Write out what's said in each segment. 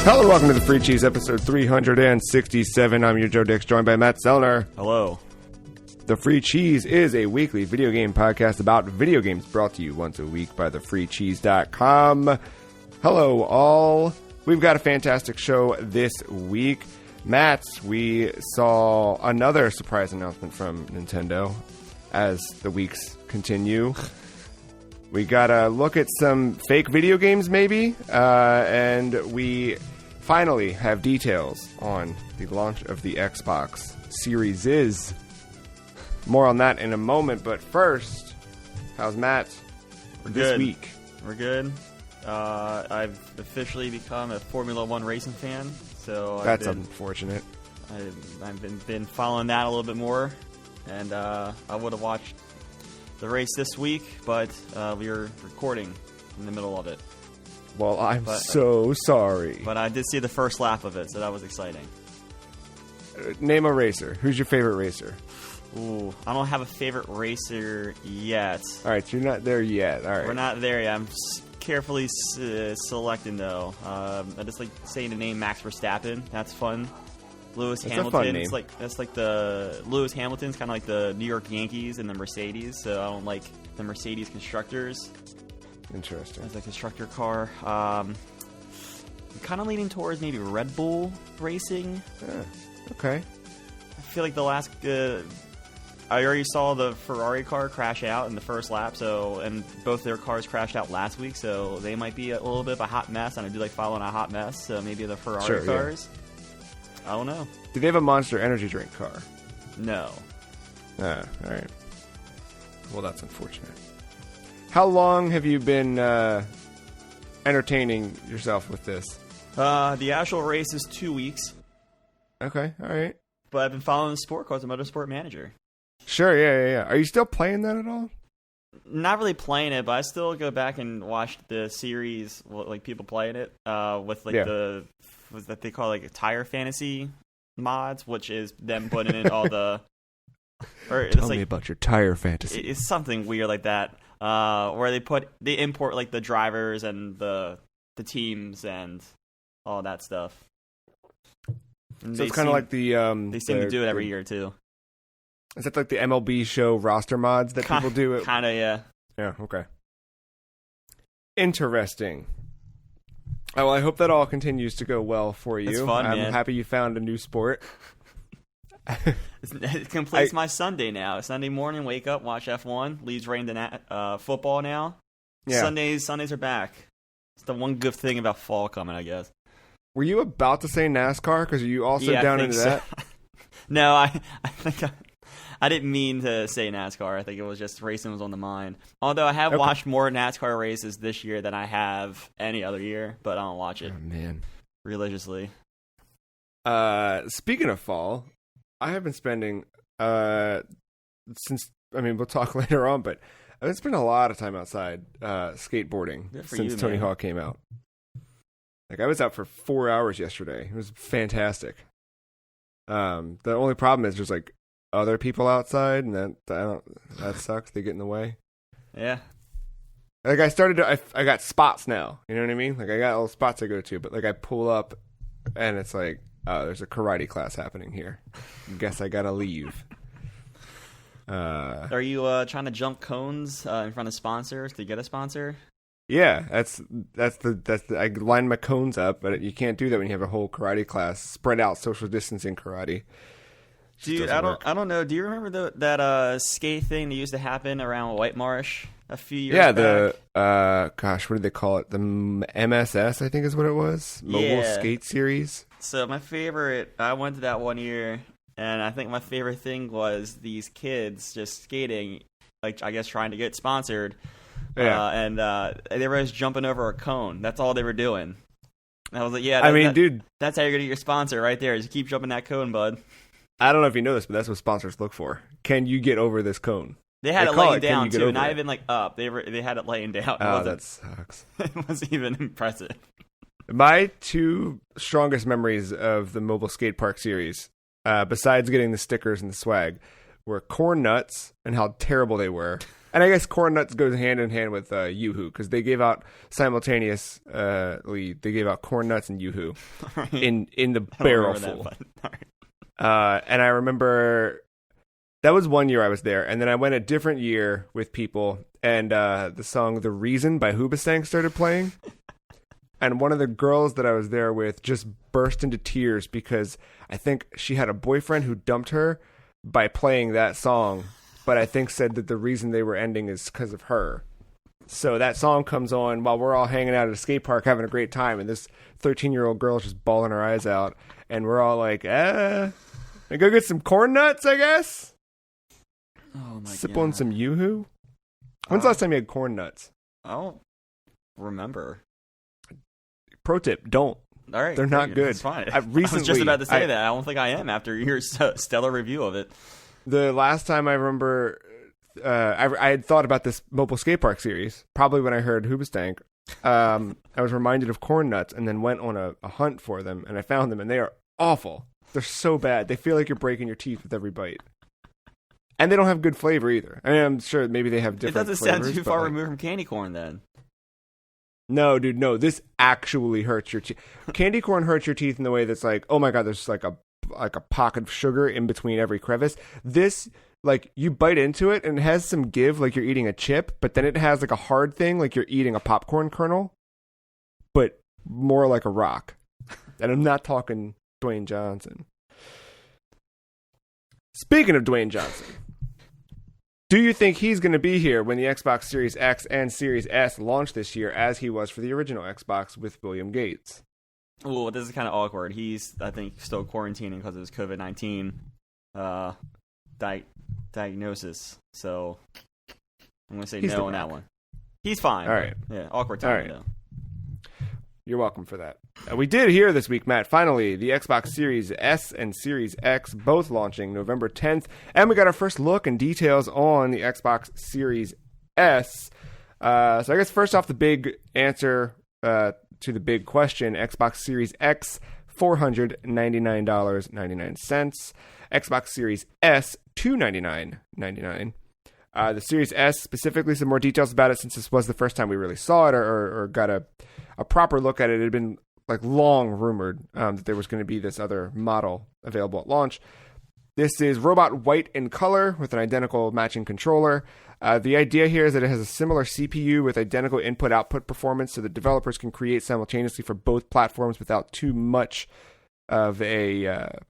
Hello and welcome to the Free Cheese, episode 367. I'm your Joe Dix, joined by Matt Zellner. Hello. The Free Cheese is a weekly video game podcast about video games brought to you once a week by thefreecheese.com. Hello, all. We've got a fantastic show this week. Matt, we saw another surprise announcement from Nintendo as the weeks continue. We got to look at some fake video games, maybe, and we finally have details on the launch of the Xbox Series Is. More on that in a moment, but first, how's Matt this week? We're good. I've officially become a Formula One racing fan, so that's unfortunate. I've been following that a little bit more, and I would have watched the race this week, but we were recording in the middle of it. Well, I'm so sorry. But I did see the first lap of it, so that was exciting. Name a racer. Who's your favorite racer? Ooh, I don't have a favorite racer yet. All right, you're not there yet. All right. We're not there yet. I'm carefully selecting, though. I just like saying the name Max Verstappen. That's fun. Lewis Hamilton. A fun name. That's like the Lewis Hamilton's kind of like the New York Yankees and the Mercedes. So I don't like the Mercedes constructors. Interesting. As a constructor car. I'm kind of leaning towards maybe Red Bull racing. Yeah, okay. I feel like the last. I already saw the Ferrari car crash out in the first lap, and both their cars crashed out last week, so they might be a little bit of a hot mess, and I do like following a hot mess, so maybe the Ferrari cars. Yeah. I don't know. Do they have a Monster Energy drink car? No. All right. Well, that's unfortunate. How long have you been entertaining yourself with this? The actual race is 2 weeks. Okay, all right. But I've been following the sport cars. I'm a Motorsport Manager. Sure, yeah. Are you still playing that at all? Not really playing it, but I still go back and watch the series, like people playing it, with like what that they call like tire fantasy mods, which is them putting in all the. Tell me about your tire fantasy. It's something weird like that, where they import like the drivers and the teams and all that stuff. And so it's kind of like the they seem to do it every year too. Is that like the MLB show roster mods that people do? Kind of, yeah. Yeah, okay. Interesting. Oh, well, I hope that all continues to go well for you. It's fun, I'm man. happy you found a new sport. It completes my Sunday now. Sunday morning, wake up, watch F1. Leads right into football now. Yeah. Sundays are back. It's the one good thing about fall coming, I guess. Were you about to say NASCAR? Because are you also down into that? No, I think I didn't mean to say NASCAR. I think it was just racing was on the mind. Although I have watched more NASCAR races this year than I have any other year, but I don't watch it religiously. Speaking of fall, I have been spending we'll talk later on, but I've been spending a lot of time outside skateboarding since Tony Hawk came out. Like I was out for 4 hours yesterday. It was fantastic. The only problem is there's like other people outside, and that sucks. They get in the way. Yeah. Like I got spots now. You know what I mean? Like I got little spots I go to, but like I pull up, and it's like, oh, there's a karate class happening here. Guess I gotta leave. Are you trying to jump cones in front of sponsors to get a sponsor? Yeah, that's the I line my cones up, but you can't do that when you have a whole karate class, spread out social distancing karate. Dude, I don't know. Do you remember that skate thing that used to happen around White Marsh a few years back? Yeah, what did they call it? The MSS, I think is what it was. Mobile Skate Series. So my favorite, I went to that one year, and I think my favorite thing was these kids just skating, like I guess trying to get sponsored. Yeah. And they were just jumping over a cone. That's all they were doing. And I was like, yeah, dude, that's how you're going to get your sponsor right there. Just keep jumping that cone, bud. I don't know if you know this, but that's what sponsors look for. Can you get over this cone? They had it laying down, too, not even like up. They had it laying down. Oh, that sucks. It wasn't even impressive. My two strongest memories of the mobile skate park series, besides getting the stickers and the swag, were corn nuts and how terrible they were, And I guess Corn Nuts goes hand in hand with Yoo-Hoo, because they gave out simultaneously. They gave out Corn Nuts and Yoo-Hoo in the barrel full. And I remember that was one year I was there, and then I went a different year with people, and the song "The Reason" by Hoobastank started playing. And one of the girls that I was there with just burst into tears because I think she had a boyfriend who dumped her by playing that song, but I think said that the reason they were ending is because of her. So that song comes on while we're all hanging out at a skate park having a great time, and this 13-year-old girl is just bawling her eyes out, and we're all like, I go get some corn nuts, I guess? Oh my Sip God. on some Yoo-Hoo? When's the last time you had corn nuts? I don't remember. Pro tip, don't. All right, They're not good. It's fine. I was just about to say that. I don't think I am after your stellar review of it. The last time I remember, I had thought about this mobile skate park series, probably when I heard Hoobastank. I was reminded of corn nuts and then went on a hunt for them, and I found them, and they are awful. They're so bad. They feel like you're breaking your teeth with every bite. And they don't have good flavor either. I mean, I'm sure maybe they have different flavors. It doesn't sound too far removed from candy corn then. No, dude, no. This actually hurts your teeth. Candy corn hurts your teeth in the way that's like, oh my God, there's like a pocket of sugar in between every crevice. This, like, you bite into it and it has some give, like you're eating a chip, but then it has like a hard thing, like you're eating a popcorn kernel, but more like a rock. And I'm not talking Dwayne Johnson. Speaking of Dwayne Johnson, do you think he's going to be here when the Xbox Series X and Series S launch this year, as he was for the original Xbox with William Gates? Well, this is kind of awkward. He's, I think, still quarantining because of his COVID-19 diagnosis. So I'm going to say no on that one. He's fine. All right. Yeah, awkward time, though. You're welcome for that. We did hear this week, Matt, finally, the Xbox Series S and Series X both launching November 10th. And we got our first look and details on the Xbox Series S. So I guess first off, the big answer to the big question, Xbox Series X, $499.99. Xbox Series S, $299.99. The Series S, specifically, some more details about it since this was the first time we really saw it or got a proper look at it. It had been like long rumored that there was going to be this other model available at launch. This is robot white in color with an identical matching controller. The idea here is that it has a similar CPU with identical input-output performance so that developers can create simultaneously for both platforms without too much of a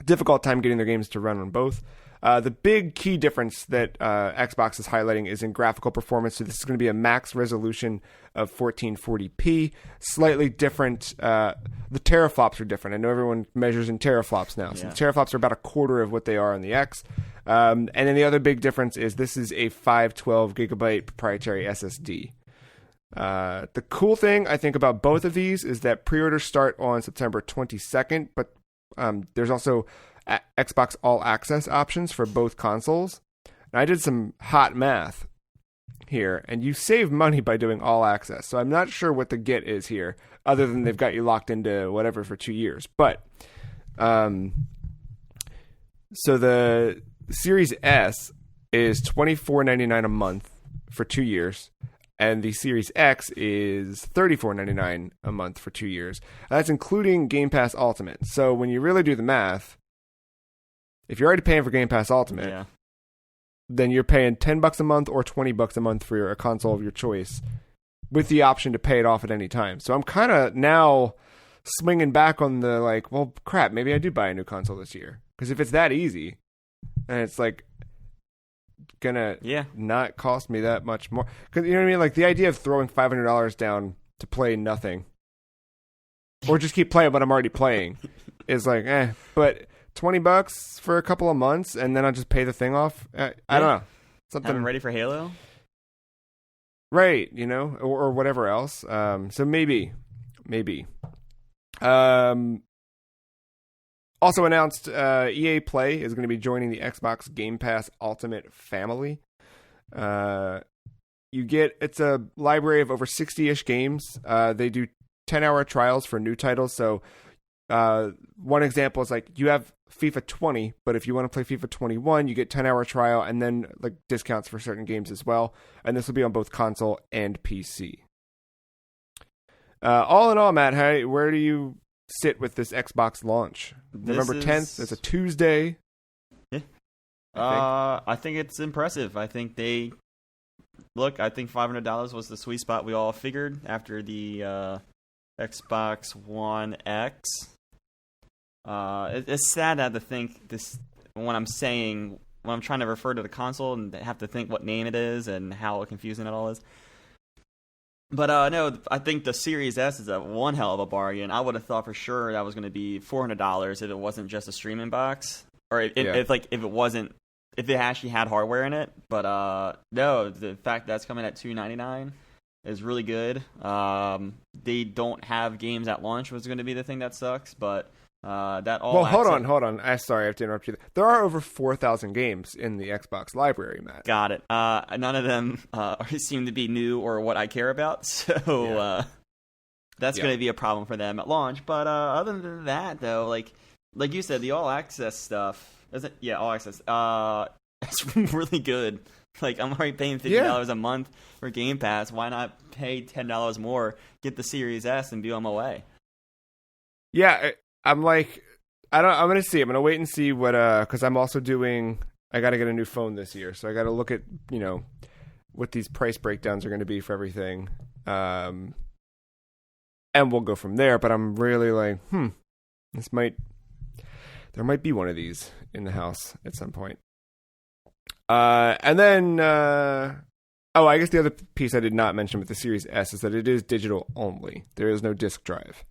difficult time getting their games to run on both. The big key difference that Xbox is highlighting is in graphical performance. So this is going to be a max resolution of 1440p, slightly different. The teraflops are different. I know everyone measures in teraflops now. So the teraflops are about a quarter of what they are on the X. And then the other big difference is this is a 512 gigabyte proprietary SSD. The cool thing I think about both of these is that pre-orders start on September 22nd, but there's also Xbox All Access options for both consoles. And I did some hot math here, and you save money by doing All Access. So I'm not sure what the get is here, other than they've got you locked into whatever for 2 years. But so the Series S is $24.99 a month for 2 years, and the Series X is $34.99 a month for 2 years. And that's including Game Pass Ultimate. So when you really do the math, if you're already paying for Game Pass Ultimate, then you're paying $10 a month or $20 a month for a console of your choice, with the option to pay it off at any time. So I'm kind of now swinging back on the like, well, crap, maybe I do buy a new console this year, because if it's that easy, and it's like gonna not cost me that much more, because you know what I mean. Like the idea of throwing $500 down to play nothing, or just keep playing what I'm already playing, is like, but $20 for a couple of months, and then I'll just pay the thing off. I don't know. Something I'm ready for Halo, right? You know, or whatever else. So maybe. Also announced, EA Play is going to be joining the Xbox Game Pass Ultimate family. It's a library of over 60-ish games. They do 10-hour trials for new titles, so One example is like you have FIFA 20, but if you want to play FIFA 21, you get 10-hour trial and then like discounts for certain games as well. And this will be on both console and PC. All in all, Matt, where do you sit with this Xbox launch? November 10th. It's a Tuesday. Yeah. I think it's impressive. I think I think $500 was the sweet spot we all figured after the Xbox One X. It's sad to have to think this when I'm trying to refer to the console and have to think what name it is and how confusing it all is. But no, I think the Series S is one hell of a bargain. I would have thought for sure that was going to be $400 if it wasn't just a streaming box, or if it actually had hardware in it. But no, the fact that's coming at $299 is really good. They don't have games at launch was going to be the thing that sucks, but that all. Well, hold on. Sorry, I have to interrupt you. There are over 4,000 games in the Xbox library, Matt. Got it. None of them seem to be new or what I care about, so that's going to be a problem for them at launch. But other than that, though, like you said, the all access stuff is it? Yeah, all access. It's really good. Like I'm already paying $50 a month for Game Pass. Why not pay $10 more, get the Series S, and be on my way? Yeah. I'm like, I'm going to see. I'm going to wait and see what, because I'm also I got to get a new phone this year. So I got to look at, what these price breakdowns are going to be for everything. And we'll go from there. But I'm really like, there might be one of these in the house at some point. And then, I guess the other piece I did not mention with the Series S is that it is digital only. There is no disc drive.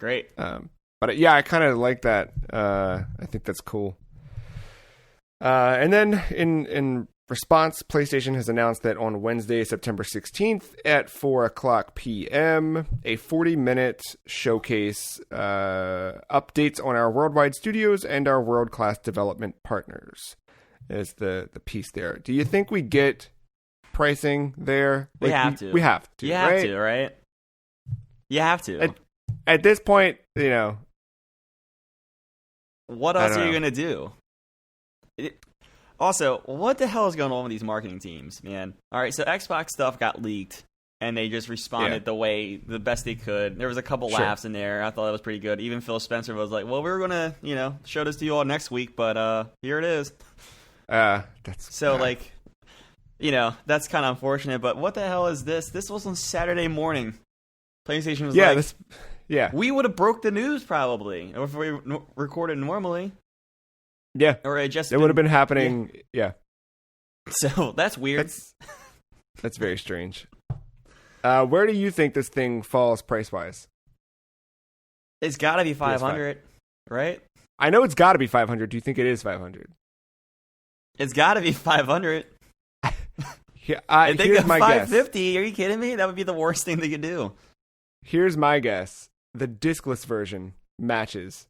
Great. But yeah, I kind of like that. I think that's cool. And then in response, PlayStation has announced that on Wednesday, September 16th at 4:00 p.m., a 40-minute showcase updates on our worldwide studios and our world-class development partners is the piece there. Do you think we get pricing there? We have to. We have to, You right? have to, right? You have to. At this point, what else are you going to do? Also, what the hell is going on with these marketing teams, man? All right, so Xbox stuff got leaked, and they just responded the best they could. There was a couple laughs in there. I thought that was pretty good. Even Phil Spencer was like, well, we were going to, show this to you all next week, but here it is. That's that's kind of unfortunate, but what the hell is this? This was on Saturday morning. PlayStation was we would have broke the news probably if we recorded normally. Yeah. Or it would have been happening. Yeah. So that's weird. That's very strange. Where do you think this thing falls price wise? It's got to be 500, right? I know it's got to be 500. Do you think it is 500? It's got to be 500. Yeah, here's my 550. Are you kidding me? That would be the worst thing they could do. Here's my guess. The discless version matches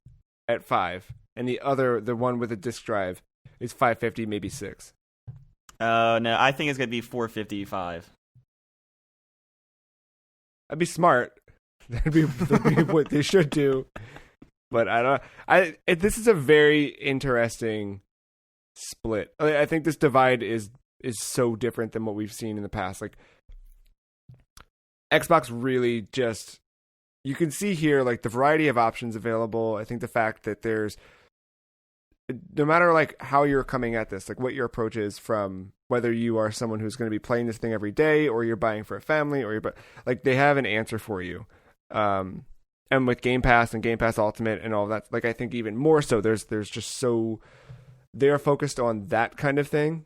at 5, and the one with the disc drive is 550, maybe 6. No, I think it's gonna be 455. That'd be smart. That'd be what they should do. But I don't. This is a very interesting split. I think this divide is so different than what we've seen in the past. Like Xbox really just, you can see here like the variety of options available. I think the fact that there's, no matter like how you're coming at this, like what your approach is, from whether you are someone who's going to be playing this thing every day or you're buying for a family, or like they have an answer for you. And with Game Pass and Game Pass Ultimate and all of that, like I think even more so, there's just so, they're focused on that kind of thing.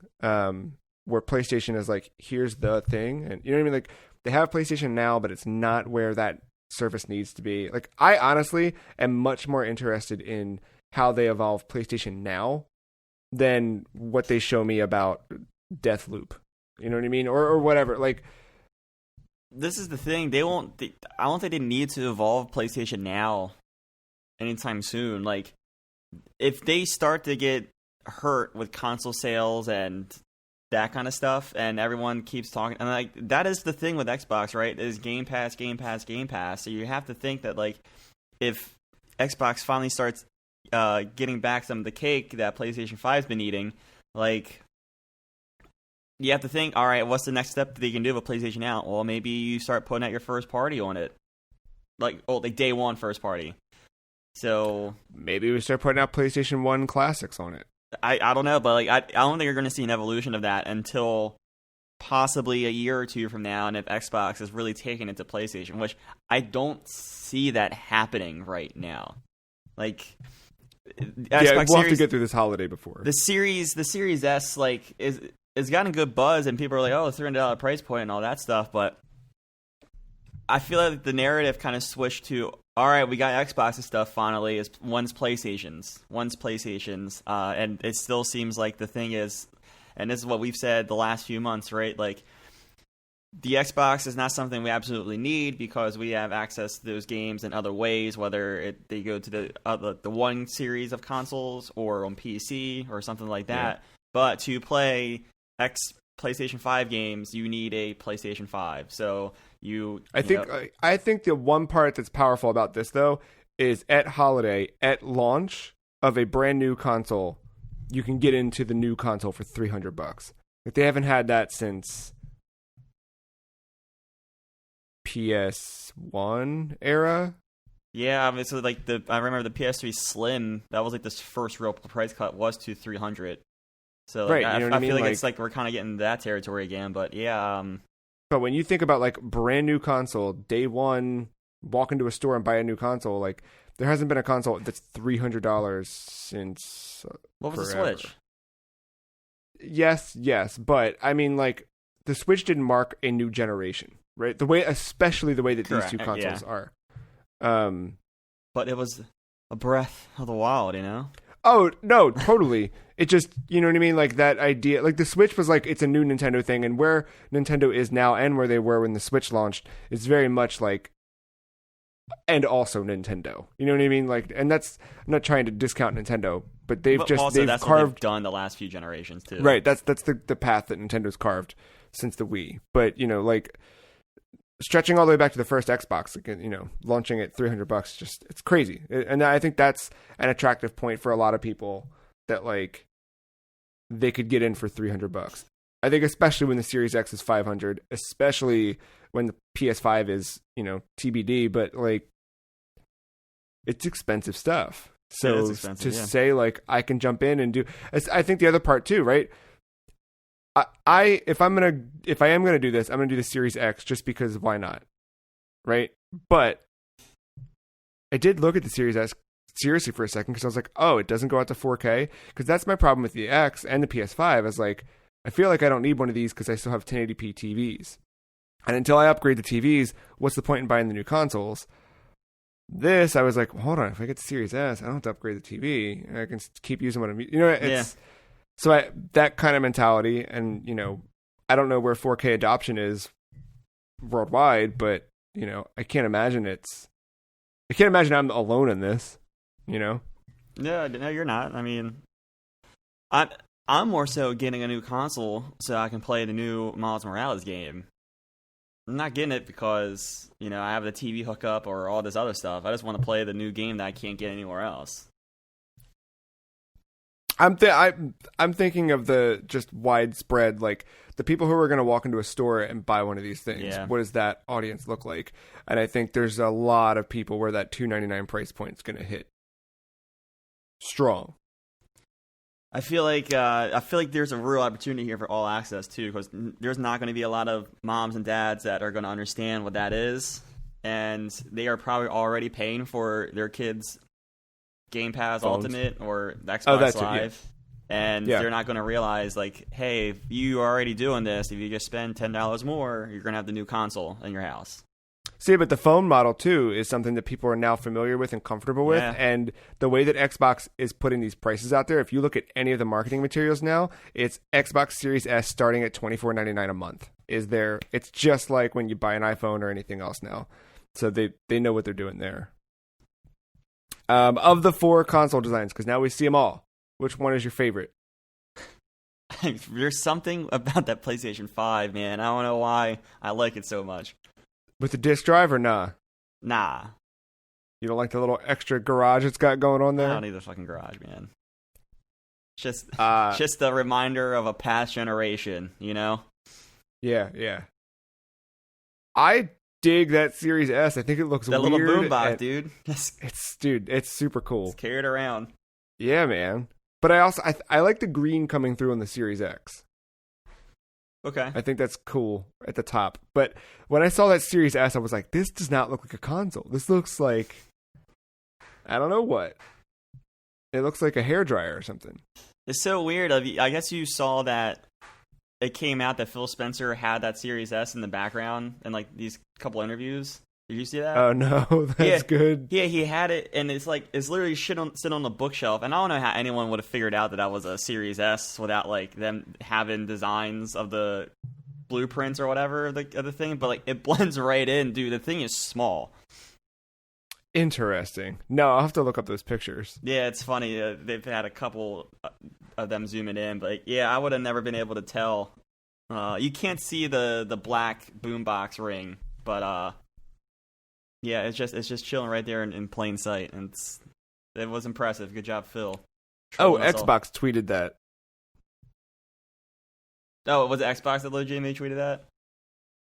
Where PlayStation is like, here's the thing, and you know what I mean? Like they have PlayStation Now, but it's not where that service needs to be. Like I honestly am much more interested in how they evolve PlayStation Now than what they show me about Deathloop. You know what I mean? Or whatever. Like, this is the thing. I don't think they need to evolve PlayStation Now anytime soon. Like, if they start to get hurt with console sales and that kind of stuff, and everyone keeps talking, and like that is the thing with Xbox, right? Is Game Pass. So you have to think that like if Xbox finally starts getting back some of the cake that PlayStation 5's been eating, like, you have to think, all right, what's the next step that you can do with PlayStation out? Well, maybe you start putting out your first party on it, like day one first party. So maybe we start putting out PlayStation 1 classics on it. I don't know, but like I don't think you're going to see an evolution of that until possibly a year or two from now, and if Xbox is really taking it to PlayStation, which I don't see that happening right now. Like, Xbox we'll have to get through this holiday before the Series S like is gotten good buzz, and people are like, oh, $300 price point and all that stuff, but I feel like the narrative kind of switched to, all right, we got Xbox's stuff finally, is one's PlayStation's, and it still seems like the thing is, and this is what we've said the last few months, right? Like, the Xbox is not something we absolutely need because we have access to those games in other ways, whether they go to the one series of consoles or on PC or something like that. Yeah. But to play PlayStation 5 games, you need a PlayStation 5. So I think the one part that's powerful about this, though, is at holiday, at launch of a brand new console, you can get into the new console for $300. Like, they haven't had that since PS1 era. Yeah, obviously, like I remember the PS3 Slim. That was like this first real price cut was to $300. So like, right, I feel like it's like we're kind of getting that territory again. But yeah. But when you think about like brand new console, day one, walk into a store and buy a new console, like there hasn't been a console that's $300 since. What was forever. the Switch? Yes, but I mean, like the Switch didn't mark a new generation, right? Especially the way that these two consoles are. But it was a breath of the wild, you know? Oh, no, totally. It just, you know what I mean? Like that idea, like the Switch was like, it's a new Nintendo thing, and where Nintendo is now and where they were when the Switch launched is very much like, and also Nintendo. You know what I mean? Like, and that's, I'm not trying to discount Nintendo, but they've that's carved. What they've done the last few generations too. Right. That's the path that Nintendo's carved since the Wii. But, you know, like, stretching all the way back to the first Xbox, you know, launching at $300, just it's crazy. And I think that's an attractive point for a lot of people that like they could get in for $300. I think especially when the Series X is $500, especially when the PS5 is, you know, TBD, but like it's expensive stuff. So say like I can jump in and do, I think the other part too, right? If I am gonna do this, I'm gonna do the Series X just because why not, right? But I did look at the Series S seriously for a second because I was like, oh, it doesn't go out to 4K, because that's my problem with the X and the PS5. I was like, I feel like I don't need one of these because I still have 1080p TVs, and until I upgrade the TVs, what's the point in buying the new consoles? This, I was like, well, hold on, if I get the Series S, I don't have to upgrade the TV. I can keep using what I'm, you know, it's. Yeah. So that kind of mentality, and, you know, I don't know where 4K adoption is worldwide, but, you know, I can't imagine I'm alone in this, you know? No, you're not. I mean, I'm more so getting a new console so I can play the new Miles Morales game. I'm not getting it because, you know, I have the TV hookup or all this other stuff. I just want to play the new game that I can't get anywhere else. I'm thinking of the just widespread, like the people who are going to walk into a store and buy one of these things. Yeah. What does that audience look like? And I think there's a lot of people where that $299 price point is going to hit strong. I feel like there's a real opportunity here for all access too, because there's not going to be a lot of moms and dads that are going to understand what that is, and they are probably already paying for their kids' Game Pass phones. Ultimate or Xbox Live, and they're not going to realize, like, hey, if you are already doing this, if you just spend $10 more, you're going to have the new console in your house. See, but the phone model, too, is something that people are now familiar with and comfortable with, and the way that Xbox is putting these prices out there, if you look at any of the marketing materials now, it's Xbox Series S starting at $24.99 a month. It's just like when you buy an iPhone or anything else now. So they know what they're doing there. Of the 4 console designs, because now we see them all, which one is your favorite? There's something about that PlayStation 5, man. I don't know why I like it so much. With the disc drive or nah? Nah. You don't like the little extra garage it's got going on I there? don't need the fucking garage, man. Just a reminder of a past generation, you know? Yeah. I dig that Series S. I think it looks that weird. That little boombox, dude. It's super cool. Just carry it around. Yeah, man. But I like the green coming through on the Series X. Okay. I think that's cool at the top. But when I saw that Series S, I was like, this does not look like a console. This looks like, I don't know what. It looks like a hairdryer or something. It's so weird. I guess you saw that it came out that Phil Spencer had that Series S in the background in like these couple interviews. Did you see that? Oh no, that's good. Yeah, he had it, and it's literally sitting on the bookshelf. And I don't know how anyone would have figured out that was a Series S without like them having designs of the blueprints or whatever of the thing. But like it blends right in, dude. The thing is small. Interesting. No, I'll have to look up those pictures. Yeah, it's funny. They've had a couple of them zooming in, but yeah, I would have never been able to tell. You can't see the black boombox ring, but yeah, it's just chilling right there in plain sight, and it was impressive. Good job, Phil. Xbox tweeted that. Oh, was it Xbox that legitimately tweeted that?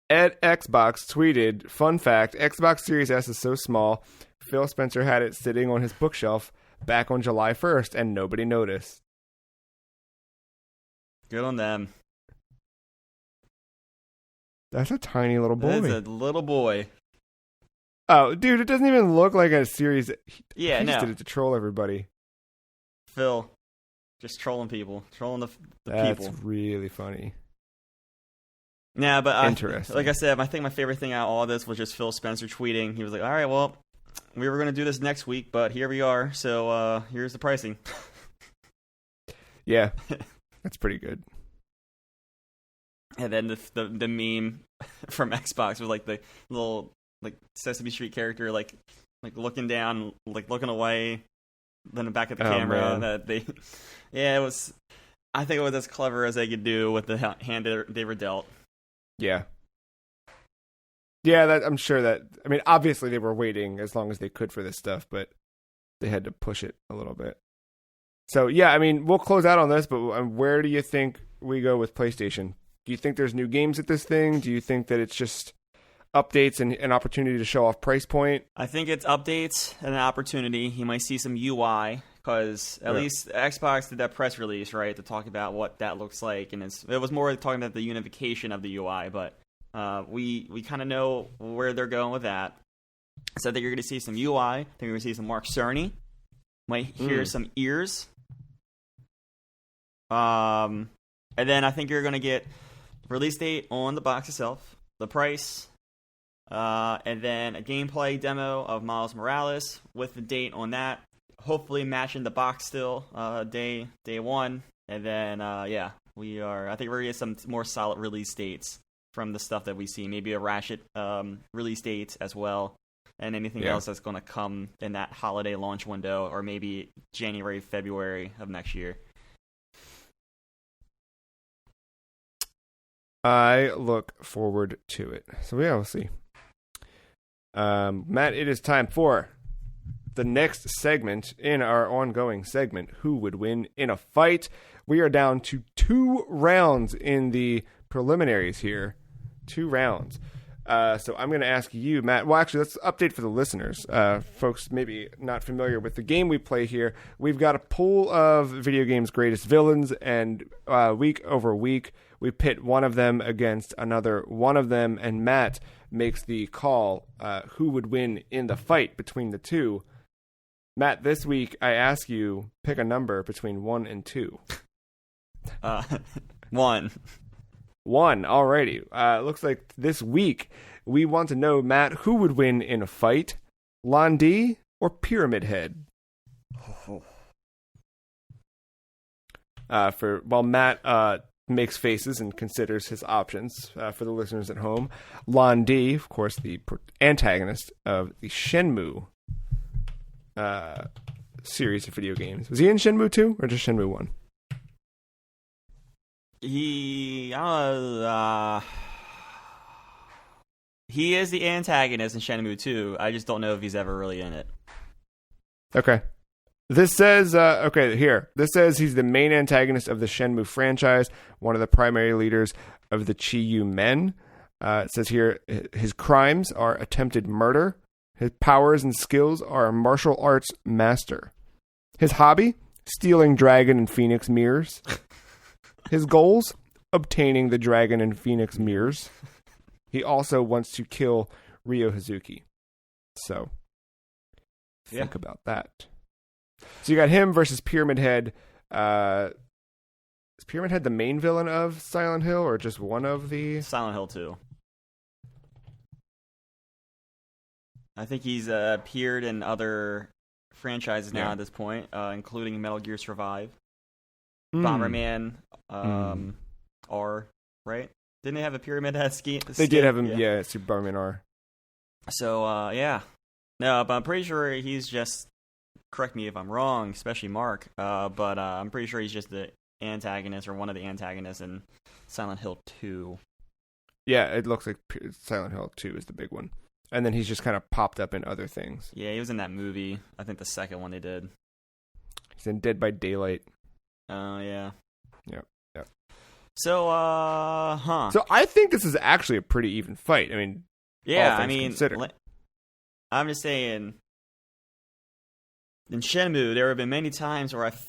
Ed Xbox tweeted, fun fact, Xbox Series S is so small, Phil Spencer had it sitting on his bookshelf back on July 1st, and nobody noticed. Good on them. That's a tiny little boy. That's a little boy. Oh, dude, it doesn't even look like a Series. Yeah, he just did it to troll everybody. Phil, just trolling people, trolling the people. That's really funny. Yeah, but interesting. Like I said, I think my favorite thing out of all this was just Phil Spencer tweeting. He was like, "All right, well, we were going to do this next week, but here we are. So here's the pricing." Yeah, that's pretty good. And then the meme from Xbox was like the little like Sesame Street character like looking down, like looking away, then back at the camera. That it was. I think it was as clever as they could do with the hand they were dealt. Yeah, I'm sure that. I mean, obviously they were waiting as long as they could for this stuff, but they had to push it a little bit. So yeah, I mean, we'll close out on this, but where do you think we go with PlayStation? Do you think there's new games at this thing? Do you think that it's just updates and an opportunity to show off price point? I think it's updates and an opportunity. You might see some UI. Because at least Xbox did that press release, right, to talk about what that looks like, and it was more talking about the unification of the UI. But we kind of know where they're going with that. So I think you're going to see some UI. I think you're going to see some Mark Cerny. Might hear some ears. And then I think you're going to get release date on the box itself, the price, and then a gameplay demo of Miles Morales with the date on that. Hopefully matching the box still, day one, and then I think we're gonna get some more solid release dates from the stuff that we see. Maybe a Ratchet release date as well, and anything else that's gonna come in that holiday launch window, or maybe January, February of next year. I look forward to it. So yeah, we'll see. Matt, it is time for the next segment in our ongoing segment, Who Would Win in a Fight? We are down to 2 rounds in the preliminaries here. 2 rounds. So I'm going to ask you, Matt. Well, actually, let's update for the listeners. Folks maybe not familiar with the game we play here. We've got a pool of video games' greatest villains, and week over week, we pit one of them against another one of them, and Matt makes the call who would win in the fight between the two. Matt, this week I ask you pick a number between 1 and 2. 1. 1. Alrighty. Looks like this week we want to know, Matt, who would win in a fight, Londi or Pyramid Head? While Matt makes faces and considers his options for the listeners at home, Londi, of course, the antagonist of the Shenmue series of video games. Was he in Shenmue 2 or just Shenmue 1? He is the antagonist in Shenmue 2. I just don't know if he's ever really in it. Okay. This says, This says he's the main antagonist of the Shenmue franchise, one of the primary leaders of the Chi-Yu Men. It says here, his crimes are attempted murder. His powers and skills are a martial arts master. His hobby, stealing dragon and phoenix mirrors. His goals, obtaining the dragon and phoenix mirrors. He also wants to kill Ryo Hazuki. So, think about that. So you got him versus Pyramid Head. Is Pyramid Head the main villain of Silent Hill, or just one of the... Silent Hill 2. I think he's appeared in other franchises now at this point, including Metal Gear Survive, Bomberman, R, right? Didn't they have a Pyramid Head scheme? They did have him, Super Bomberman R. So, yeah. No, but I'm pretty sure he's just... Correct me if I'm wrong, especially Mark, but I'm pretty sure he's just the antagonist or one of the antagonists in Silent Hill 2. Yeah, it looks like Silent Hill 2 is the big one. And then he's just kind of popped up in other things. Yeah, he was in that movie. I think the second one they did. He's in Dead by Daylight. Oh, yeah. Yep. So, So I think this is actually a pretty even fight. I mean, yeah, considered. I'm just saying, in Shenmue, there have been many times where I've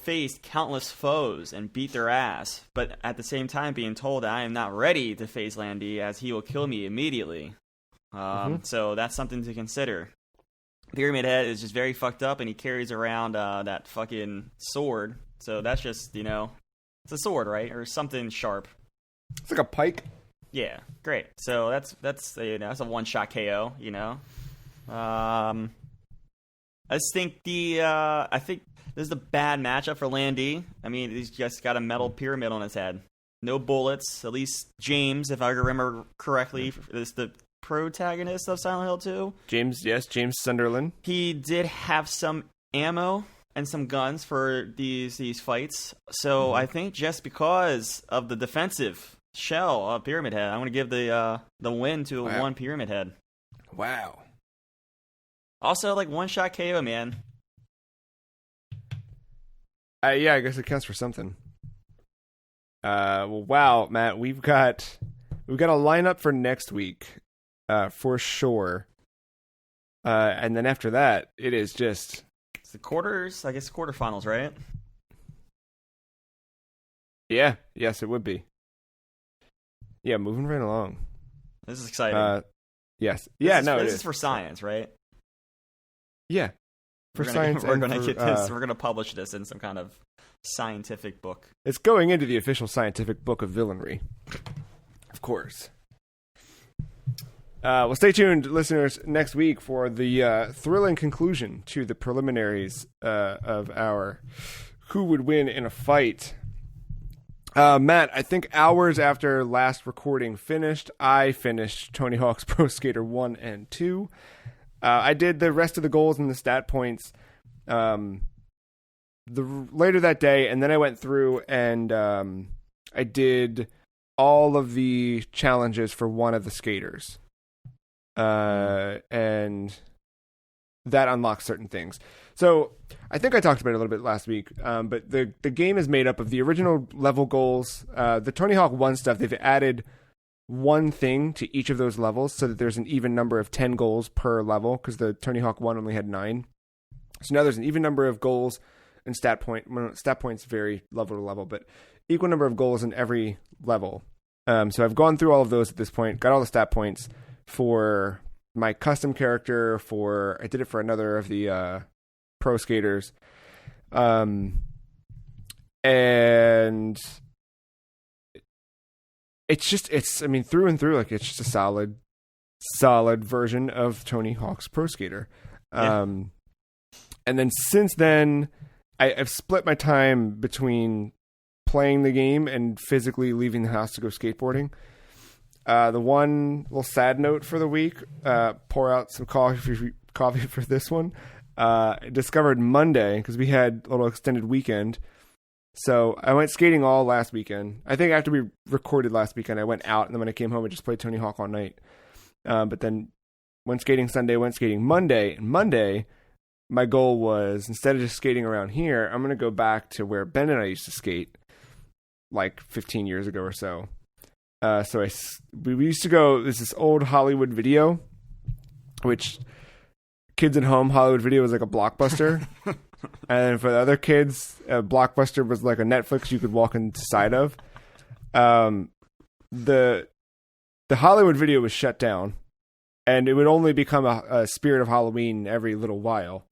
faced countless foes and beat their ass, but at the same time being told that I am not ready to face Landy as he will kill me immediately. So that's something to consider. Pyramid Head is just very fucked up, and he carries around that fucking sword. So that's just, it's a sword, right? Or something sharp. It's like a pike. Yeah, great. So that's a one-shot KO, I just think I think this is a bad matchup for Landy. I mean, he's just got a metal pyramid on his head. No bullets. At least James, if I remember correctly, is the protagonist of Silent Hill 2. James Sunderland. He did have some ammo and some guns for these fights. So I think just because of the defensive shell of Pyramid Head, I'm going to give the win to one Pyramid Head. Wow. Also, one-shot KO, man. Yeah, I guess it counts for something. Wow, Matt, we've got a lineup for next week, for sure. And then after that, it is just it's the quarters. I guess quarterfinals, right? Yeah. Yes, it would be. Yeah, moving right along. This is exciting. Yes. This is for science, right? Yeah. We're gonna publish this in some kind of scientific book. It's going into the official scientific book of villainry. Of course. Well, stay tuned, listeners, next week for the thrilling conclusion to the preliminaries of our Who Would Win in a Fight. Matt, I think hours after last recording finished, I finished Tony Hawk's Pro Skater 1 and 2. I did the rest of the goals and the stat points later that day, and then I went through and I did all of the challenges for one of the skaters. And that unlocks certain things. So I think I talked about it a little bit last week, but the game is made up of the original level goals, the Tony Hawk 1 stuff. They've added one thing to each of those levels so that there's an even number of 10 goals per level, because the Tony Hawk 1 only had 9. So now there's an even number of goals and stat points vary level to level, but equal number of goals in every level. So I've gone through all of those at this point, got all the stat points for my custom character, I did it for another of the pro skaters. And through and through, it's just a solid version of Tony Hawk's Pro Skater. Yeah. And then since then, I've split my time between playing the game and physically leaving the house to go skateboarding. The one little sad note for the week, pour out some coffee for this one. I discovered Monday, because we had a little extended weekend. So I went skating all last weekend. I think after we recorded last weekend, I went out, and then when I came home, I just played Tony Hawk all night. But then went skating Sunday, went skating Monday. And Monday, my goal was, instead of just skating around here, I'm going to go back to where Ben and I used to skate like 15 years ago or so. We used to go, there's this old Hollywood Video, which kids at home, Hollywood Video was like a Blockbuster. And for the other kids, Blockbuster was like a Netflix you could walk inside of. The Hollywood Video was shut down, and it would only become a Spirit of Halloween every little while.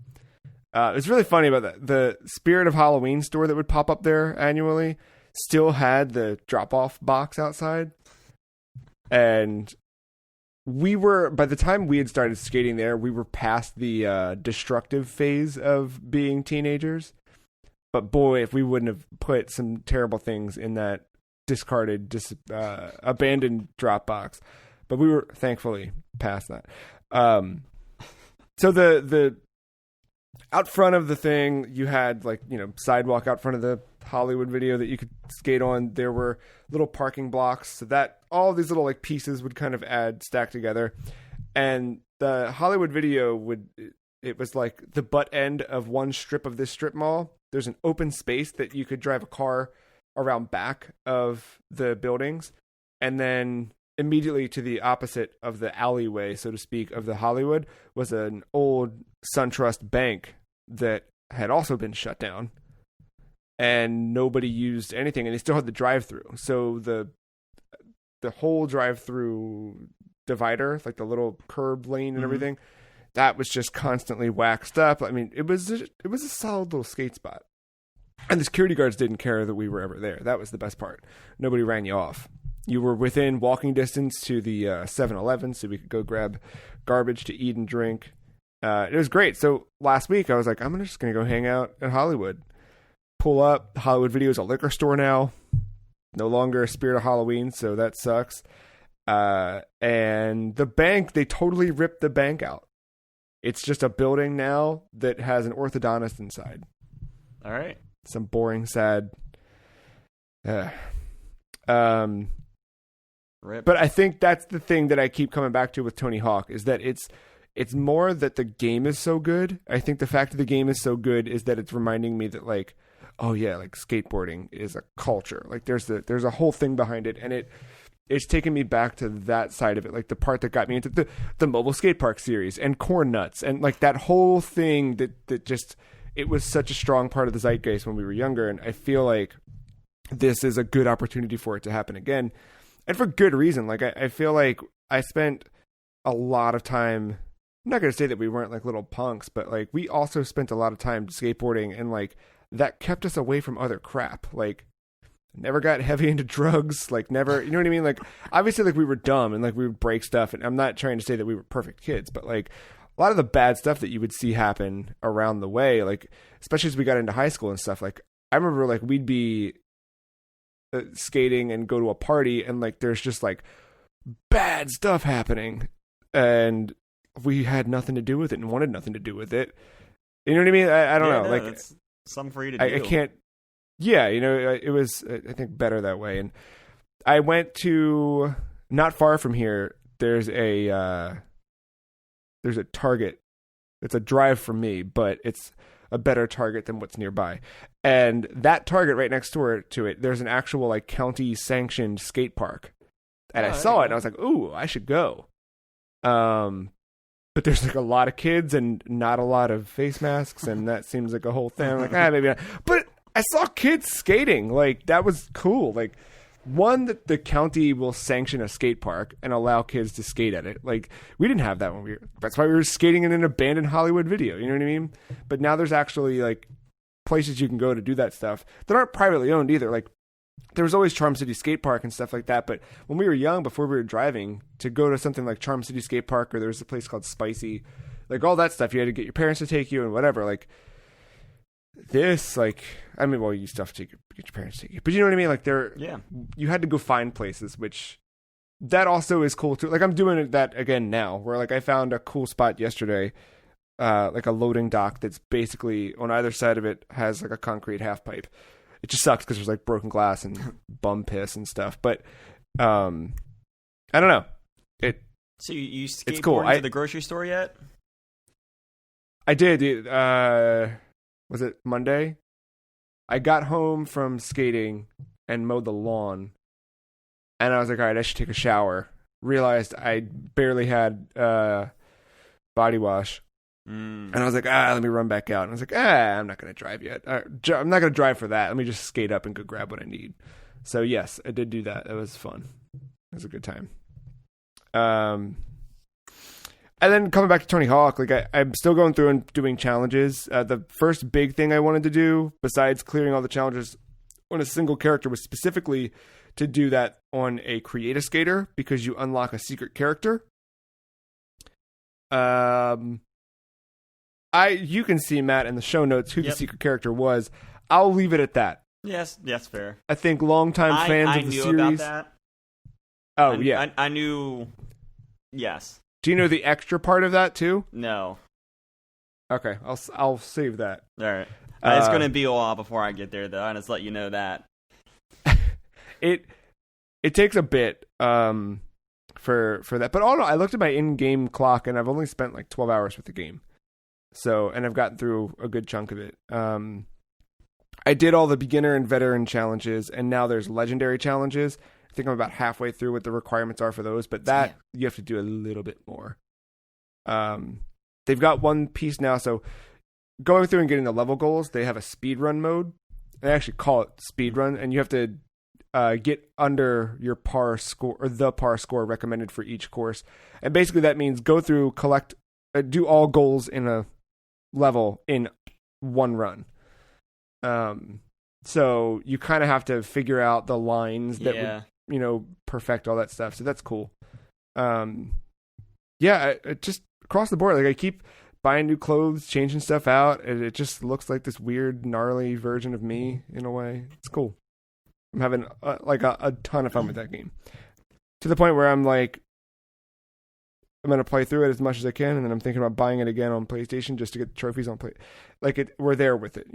It's really funny about that. The Spirit of Halloween store that would pop up there annually still had the drop-off box outside. And by the time we had started skating there, we were past the destructive phase of being teenagers. But boy, if we wouldn't have put some terrible things in that discarded, abandoned drop box. But we were thankfully past that. So the out front of the thing, you had sidewalk out front of the Hollywood Video that you could skate on. There were little parking blocks, so that all these little pieces would kind of stack together. And the Hollywood Video it was like the butt end of one strip of this strip mall. There's an open space that you could drive a car around back of the buildings, and then immediately to the opposite of the alleyway, so to speak, of the Hollywood was an old SunTrust bank that had also been shut down, and nobody used anything, and they still had the drive-through. So the whole drive-through divider, like the little curb lane and everything, that was just constantly waxed up. I mean, it was a solid little skate spot. And the security guards didn't care that we were ever there. That was the best part. Nobody ran you off. You were within walking distance to the 7-Eleven, so we could go grab garbage to eat and drink. It was great. So last week, I was like, I'm just going to go hang out at Hollywood. Pull up. Hollywood Video is a liquor store now. No longer a Spirit of Halloween, so that sucks. And the bank, they totally ripped the bank out. It's just a building now that has an orthodontist inside. All right. Some boring, sad. Rip. But I think that's the thing that I keep coming back to with Tony Hawk, is that it's more that the game is so good. I think the fact that the game is so good is that it's reminding me that oh yeah, skateboarding is a culture. There's a whole thing behind it, and it's taken me back to that side of it, the part that got me into the mobile skate park series and Corn Nuts and that whole thing that just, it was such a strong part of the zeitgeist when we were younger. And I feel like this is a good opportunity for it to happen again, and for good reason. I feel like I spent a lot of time, I'm not going to say that we weren't little punks, but we also spent a lot of time skateboarding, and that kept us away from other crap. Never got heavy into drugs, never, you know what I mean? Obviously, we were dumb and we would break stuff, and I'm not trying to say that we were perfect kids, but a lot of the bad stuff that you would see happen around the way, especially as we got into high school and stuff, I remember we'd be skating and go to a party, and there's just bad stuff happening, and we had nothing to do with it and wanted nothing to do with it. You know what I mean? I don't know. No, it's something for you to do. I can't. Yeah, it was, I think, better that way. And I went to, not far from here, there's a Target. It's a drive from me, but it's a better Target than what's nearby. And that Target right next door to it, there's an actual county sanctioned skate park. And I saw it and I was like, ooh, I should go. But there's a lot of kids and not a lot of face masks, and that seems like a whole thing. I'm like, maybe not. But I saw kids skating. That was cool. One, that the county will sanction a skate park and allow kids to skate at it. We didn't have that when that's why we were skating in an abandoned Hollywood Video. You know what I mean? But now there's actually places you can go to do that stuff that aren't privately owned either. There was always Charm City Skate Park and stuff like that. But when we were young, before we were driving, to go to something like Charm City Skate Park, or there was a place called Spicy, all that stuff, you had to get your parents to take you and whatever. This, you still have to get your parents to take you. But you know what I mean? You had to go find places, which that also is cool too. I'm doing that again now, where I found a cool spot yesterday, a loading dock that's basically on either side of it has a concrete half pipe. It just sucks because there's broken glass and bum piss and stuff. But I don't know. So you skateboarding it's cool. to the grocery store yet? I did. Was it Monday? I got home from skating and mowed the lawn, and I was like, all right, I should take a shower. Realized I barely had body wash. And I was like, let me run back out. And I was like, I'm not going to drive yet. I'm not going to drive for that. Let me just skate up and go grab what I need. So, yes, I did do that. It was fun. It was a good time. And then coming back to Tony Hawk, like I'm still going through and doing challenges. The first big thing I wanted to do, besides clearing all the challenges on a single character, was specifically to do that on a create a skater, because you unlock a secret character. You can see, Matt, in the show notes who the secret character was. I'll leave it at that. Yes, fair. I think longtime fans of the series. I knew about that. Oh, yeah. I knew. Yes. Do you know the extra part of that too? No. Okay, I'll save that. All right. It's going to be a while before I get there, though. I'll just let you know that. It takes a bit for that, but all in all, I looked at my in-game clock and I've only spent like 12 hours with the game. So, and I've gotten through a good chunk of it. I did all the beginner and veteran challenges, and now there's legendary challenges. I think I'm about halfway through what the requirements are for those, but that you have to do a little bit more. They've got one piece now, so going through and getting the level goals, they have a speedrun mode. They actually call it speedrun, and you have to get under your par score, or the par score recommended for each course. And basically that means go through, collect, do all goals in a level in one run. So you kind of have to figure out the lines that would, perfect all that stuff. So that's cool. It just across the board, like I keep buying new clothes, changing stuff out, and it just looks like this weird, gnarly version of me in a way. It's cool. I'm having a ton of fun with that game, to the point where I'm like, I'm going to play through it as much as I can, and then I'm thinking about buying it again on PlayStation just to get trophies on play. We're there with it,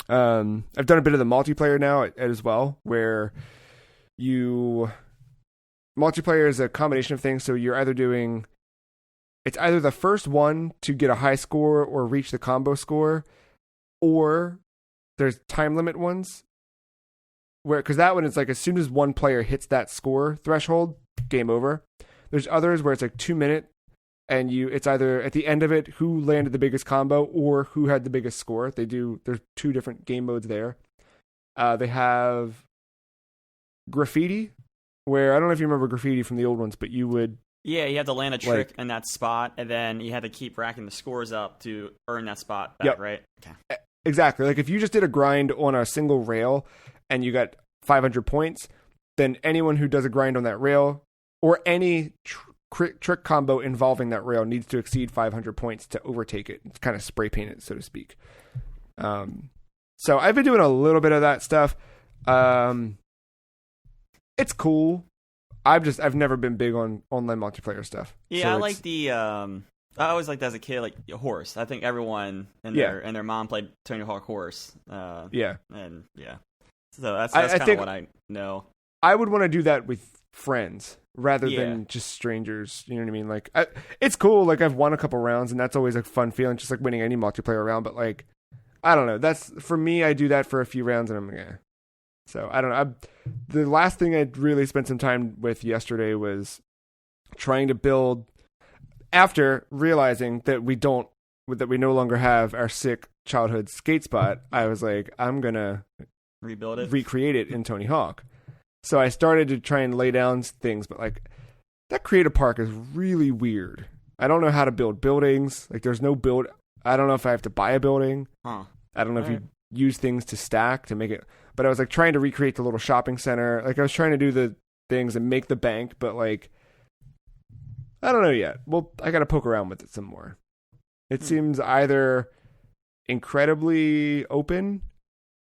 I've done a bit of the multiplayer now as well, where multiplayer is a combination of things. So you're it's either the first one to get a high score or reach the combo score, or there's time limit ones because that one is like as soon as one player hits that score threshold, game over. There's others where it's like 2 minutes, and it's either at the end of it who landed the biggest combo or who had the biggest score. There's two different game modes there. They have graffiti, where I don't know if you remember graffiti from the old ones, but you would. Yeah, you had to land a trick in that spot, and then you had to keep racking the scores up to earn that spot back, right? Okay. Exactly. Like if you just did a grind on a single rail and you got 500 points, then anyone who does a grind on that rail or any trick combo involving that rail needs to exceed 500 points to overtake it. It's kind of spray paint it, so to speak. So I've been doing a little bit of that stuff. It's cool. I've never been big on online multiplayer stuff. Yeah, so I like I always liked as a kid, like Horse. I think everyone and their mom played Tony Hawk Horse. So that's kind of what I know. I would want to do that with friends rather than just strangers. You know what I mean? Like, it's cool. Like I've won a couple rounds, and that's always a fun feeling, just like winning any multiplayer round. But like, I don't know. That's for me. I do that for a few rounds, and I'm like, So I don't know. The last thing I really spent some time with yesterday was trying to build. After realizing that we no longer have our sick childhood skate spot, I was like, I'm gonna recreate it in Tony Hawk. So I started to try and lay down things, but like that creative park is really weird. I don't know how to build buildings. Like there's no build. I don't know if I have to buy a building. I don't know if you use things to stack to make it. But I was like trying to recreate the little shopping center. Like I was trying to do the things and make the bank, but like I don't know yet. Well, I got to poke around with it some more. It seems either incredibly open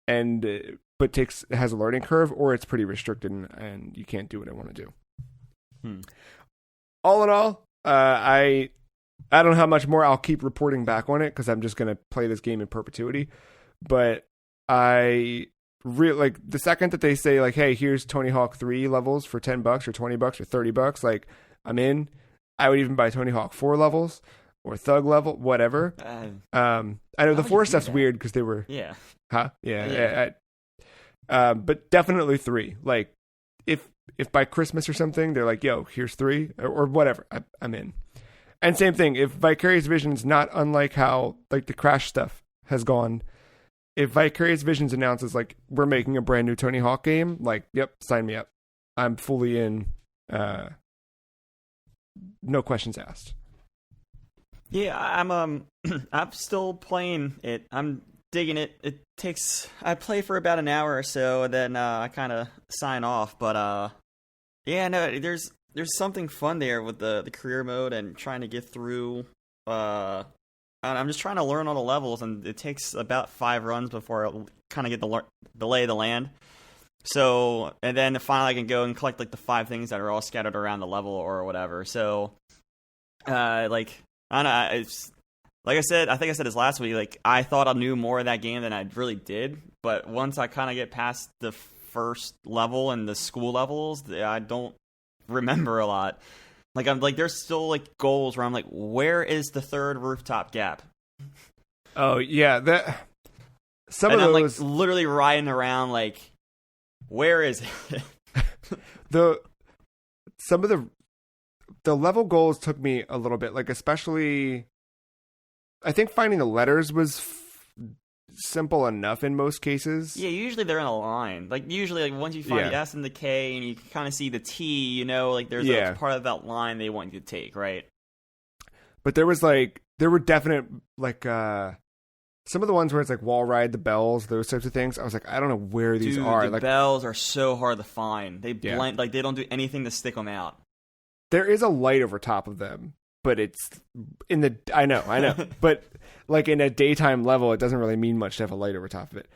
but has a learning curve, or it's pretty restricted and you can't do what I want to do. All in all, I don't know how much more. I'll keep reporting back on it because I'm just going to play this game in perpetuity. But I really like the second that they say like, hey, here's Tony Hawk 3 levels for $10 or $20 or $30, like I'm in. I would even buy Tony Hawk 4 levels. or thug level, whatever. I know the 4 stuff's weird because they were... Yeah. Huh? Yeah. But definitely 3. Like, if by Christmas or something, they're like, yo, here's 3, or whatever, I'm in. And same thing, if Vicarious Visions, not unlike how, like, the Crash stuff has gone, if Vicarious Visions announces, like, we're making a brand new Tony Hawk game, like, yep, sign me up. I'm fully in, no questions asked. Yeah, I'm still playing it. I'm digging it. I play for about an hour or so, and then I kind of sign off. But yeah, no, there's something fun there with the career mode and trying to get through. I'm just trying to learn all the levels, and it takes about 5 runs before I kind of get the lay of the land. So, and then finally I can go and collect like the 5 things that are all scattered around the level or whatever. So, like, I don't know, it's, like I said, I think I said this last week, like, I thought I knew more of that game than I really did, but once I kind of get past the first level and the school levels, I don't remember a lot. Like, I'm like, there's still like goals where I'm like, where is the 3rd rooftop gap? Oh yeah, some and of I'm those like literally riding around like, where is it? Some of the level goals took me a little bit, like, especially I think finding the letters was simple enough in most cases. Yeah, usually they're in a line. Like, usually, like, once you find the S and the K and you can kind of see the T, you know, like, there's a part of that line they want you to take, right? But there were definite, like, some of the ones where it's like wall ride the bells, those types of things. I was like, I don't know where these are. The like, bells are so hard to find. They blend, like, they don't do anything to stick them out. There is a light over top of them, but it's in the, I know, but like in a daytime level, it doesn't really mean much to have a light over top of it.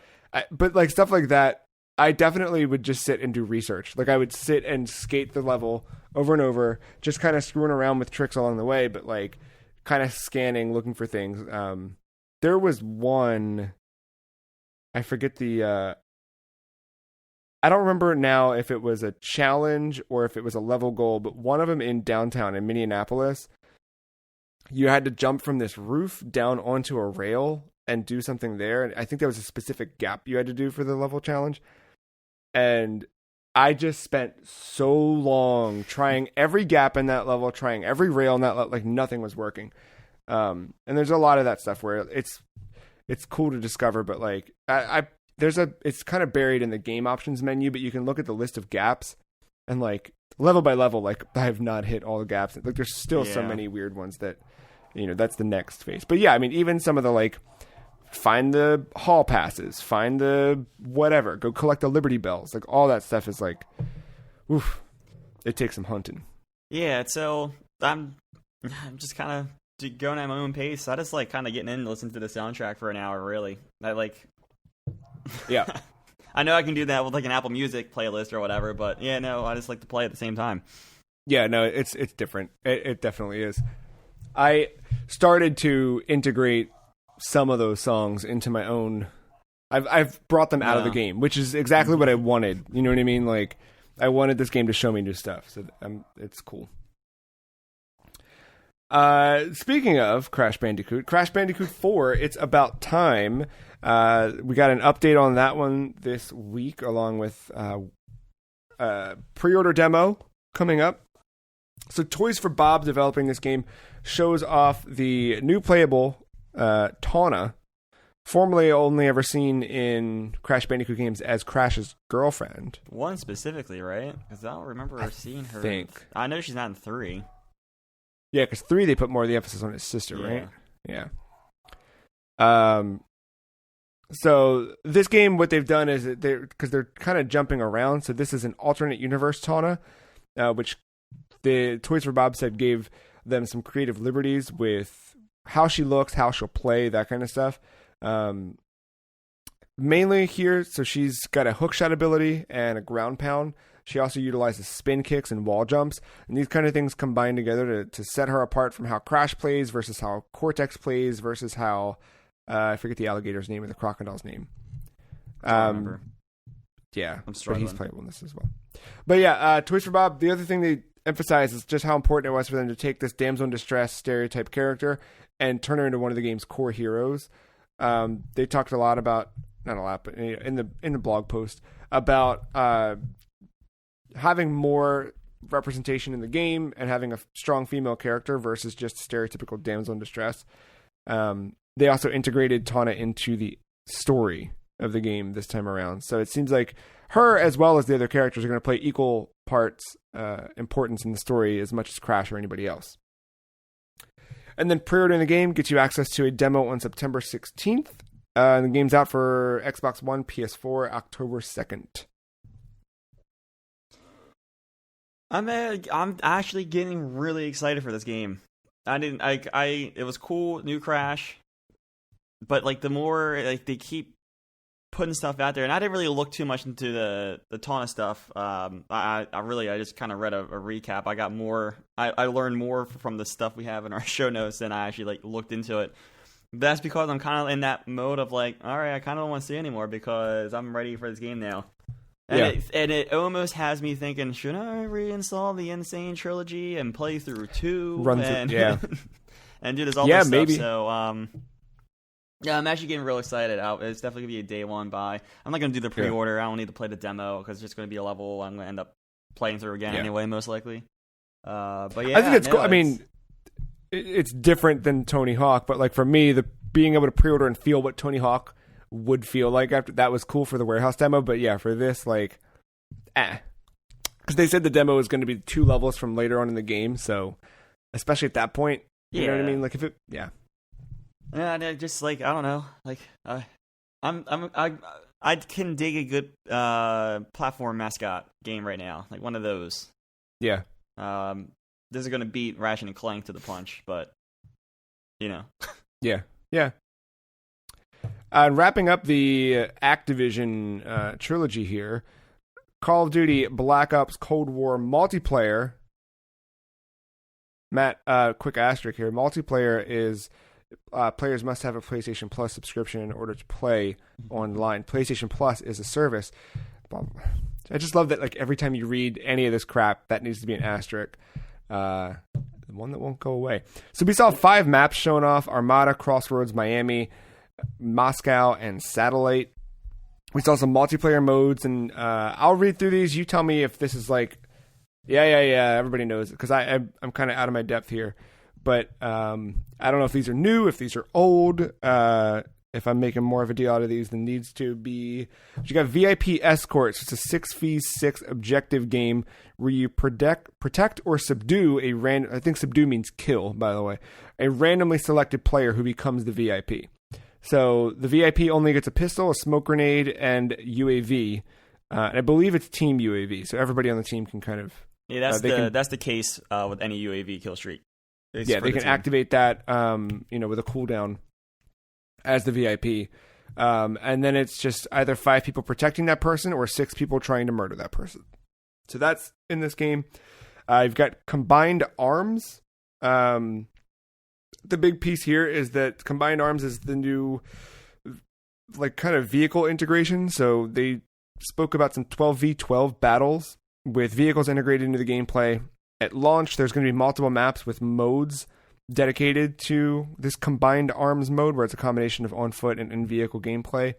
But like stuff like that, I definitely would just sit and do research. Like, I would sit and skate the level over and over, just kind of screwing around with tricks along the way, but like kind of scanning, looking for things. There was one, I forget I don't remember now if it was a challenge or if it was a level goal, but one of them in downtown in Minneapolis, you had to jump from this roof down onto a rail and do something there. And I think there was a specific gap you had to do for the level challenge. And I just spent so long trying every gap in that level, trying every rail in that level, like nothing was working. And there's a lot of that stuff where it's cool to discover, but like it's kind of buried in the game options menu, but you can look at the list of gaps and like level by level, like I have not hit all the gaps. Like, there's still so many weird ones that, you know, that's the next phase. But yeah, I mean, even some of the like, find the hall passes, find the whatever, go collect the Liberty Bells, like all that stuff is like, oof, it takes some hunting. Yeah, so I'm just kind of going at my own pace. I just like kind of getting in and listening to the soundtrack for an hour, really. I like... Yeah. I know I can do that with like an Apple Music playlist or whatever, but yeah, no, I just like to play at the same time. Yeah, no, it's different. It definitely is. I started to integrate some of those songs into my own. I've brought them out of the game, which is exactly what I wanted. You know what I mean? Like, I wanted this game to show me new stuff, so it's cool. Speaking of Crash Bandicoot 4, it's about time. We got an update on that one this week, along with pre-order demo coming up. So Toys for Bob, developing this game, shows off the new playable Tawna, formerly only ever seen in Crash Bandicoot games as Crash's girlfriend. One specifically, right? Because I don't remember seeing her. I know she's not in 3. Yeah, because 3 they put more of the emphasis on his sister, right? Yeah. So this game, what they've done is that they're kind of jumping around. So this is an alternate universe Tawna, which the Toys for Bob said gave them some creative liberties with how she looks, how she'll play, that kind of stuff. Mainly here, so she's got a hookshot ability and a ground pound. She also utilizes spin kicks and wall jumps, and these kind of things combine together to set her apart from how Crash plays versus how Cortex plays versus how I forget the alligator's name or the crocodile's name. I remember. Yeah, I'm struggling. But he's playable in this as well. But yeah, Toys for Bob. The other thing emphasizes just how important it was for them to take this damsel in distress stereotype character and turn her into one of the game's core heroes. They talked a lot about, not a lot, but in the blog post about having more representation in the game and having a strong female character versus just stereotypical damsel in distress. They also integrated Tawna into the story of the game this time around. So it seems like her, as well as the other characters, are going to play equal parts importance in the story as much as Crash or anybody else. And then pre-ordering the game gets you access to a demo on September 16th. And the game's out for Xbox One, PS4, October 2nd. I'm actually getting really excited for this game. It was cool, new Crash, but like the more like they keep putting stuff out there, and I didn't really look too much into the Tawna stuff. I just kind of read a recap. I learned more from the stuff we have in our show notes than I actually like looked into it. That's because I'm kind of in that mode of like, all right, I kind of don't want to see anymore because I'm ready for this game now. And it almost has me thinking, should I reinstall the Insane Trilogy and play through 2 and do this all this maybe. stuff? So, yeah, I'm actually getting real excited. It's definitely going to be a day one buy. I'm not going to do the pre-order. I don't need to play the demo because it's just going to be a level I'm going to end up playing through again anyway, most likely. But yeah, I think it's cool. I mean, it's different than Tony Hawk, but like for me, being able to pre-order and feel what Tony Hawk would feel like after that was cool for the warehouse demo. But yeah, for this, like, because they said the demo is going to be 2 levels from later on in the game. So especially at that point, you know what I mean? Like if it, yeah, just like I don't know, like I can dig a good platform mascot game right now, like one of those. Yeah. This is going to beat Ratchet and Clank to the punch, but you know. Yeah. Wrapping up the Activision trilogy here, Call of Duty Black Ops Cold War multiplayer. Matt, quick asterisk here. Multiplayer is players must have a PlayStation Plus subscription in order to play online. PlayStation Plus is a service. I just love that. Like every time you read any of this crap, that needs to be an asterisk. The one that won't go away. So we saw 5 maps shown off: Armada, Crossroads, Miami, Moscow, and Satellite. We saw some multiplayer modes, and I'll read through these. You tell me if this is like, yeah, everybody knows it, because I'm kind of out of my depth here. But I don't know if these are new, if these are old, if I'm making more of a deal out of these than needs to be. But you got VIP Escorts. It's a 6v6 objective game where you protect or subdue a random, I think subdue means kill, by the way, a randomly selected player who becomes the VIP. So the VIP only gets a pistol, a smoke grenade, and UAV. And I believe it's team UAV, so everybody on the team can kind of... Yeah, that's the case with any UAV kill streak. They can activate that, with a cooldown as the VIP. And then it's just either 5 people protecting that person or 6 people trying to murder that person. So that's in this game. You've got combined arms. The big piece here is that combined arms is the new, like, kind of vehicle integration. So they spoke about some 12v12 battles with vehicles integrated into the gameplay. At launch, there's going to be multiple maps with modes dedicated to this combined arms mode, where it's a combination of on-foot and in-vehicle gameplay.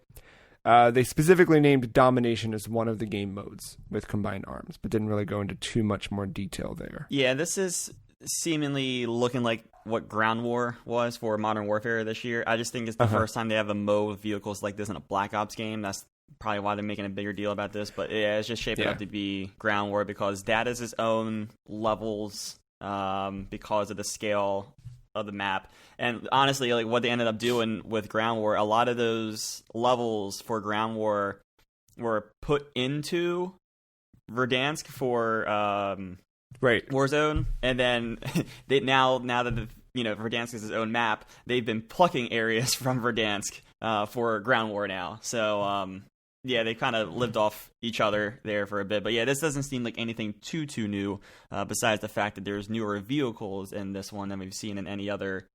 They specifically named Domination as one of the game modes with combined arms, but didn't really go into too much more detail there. Yeah, this is seemingly looking like what Ground War was for Modern Warfare this year. I just think it's the first time they have a mode with vehicles like this in a Black Ops game. That's probably why they're making a bigger deal about this. But yeah, it's just shaping up to be Ground War because that is its own levels because of the scale of the map. And honestly, like what they ended up doing with Ground War, a lot of those levels for Ground War were put into Verdansk for Warzone, and then they now that Verdansk is its own map, they've been plucking areas from Verdansk for Ground War now. So they kind of lived off each other there for a bit. But yeah, this doesn't seem like anything too new, besides the fact that there's newer vehicles in this one than we've seen in any other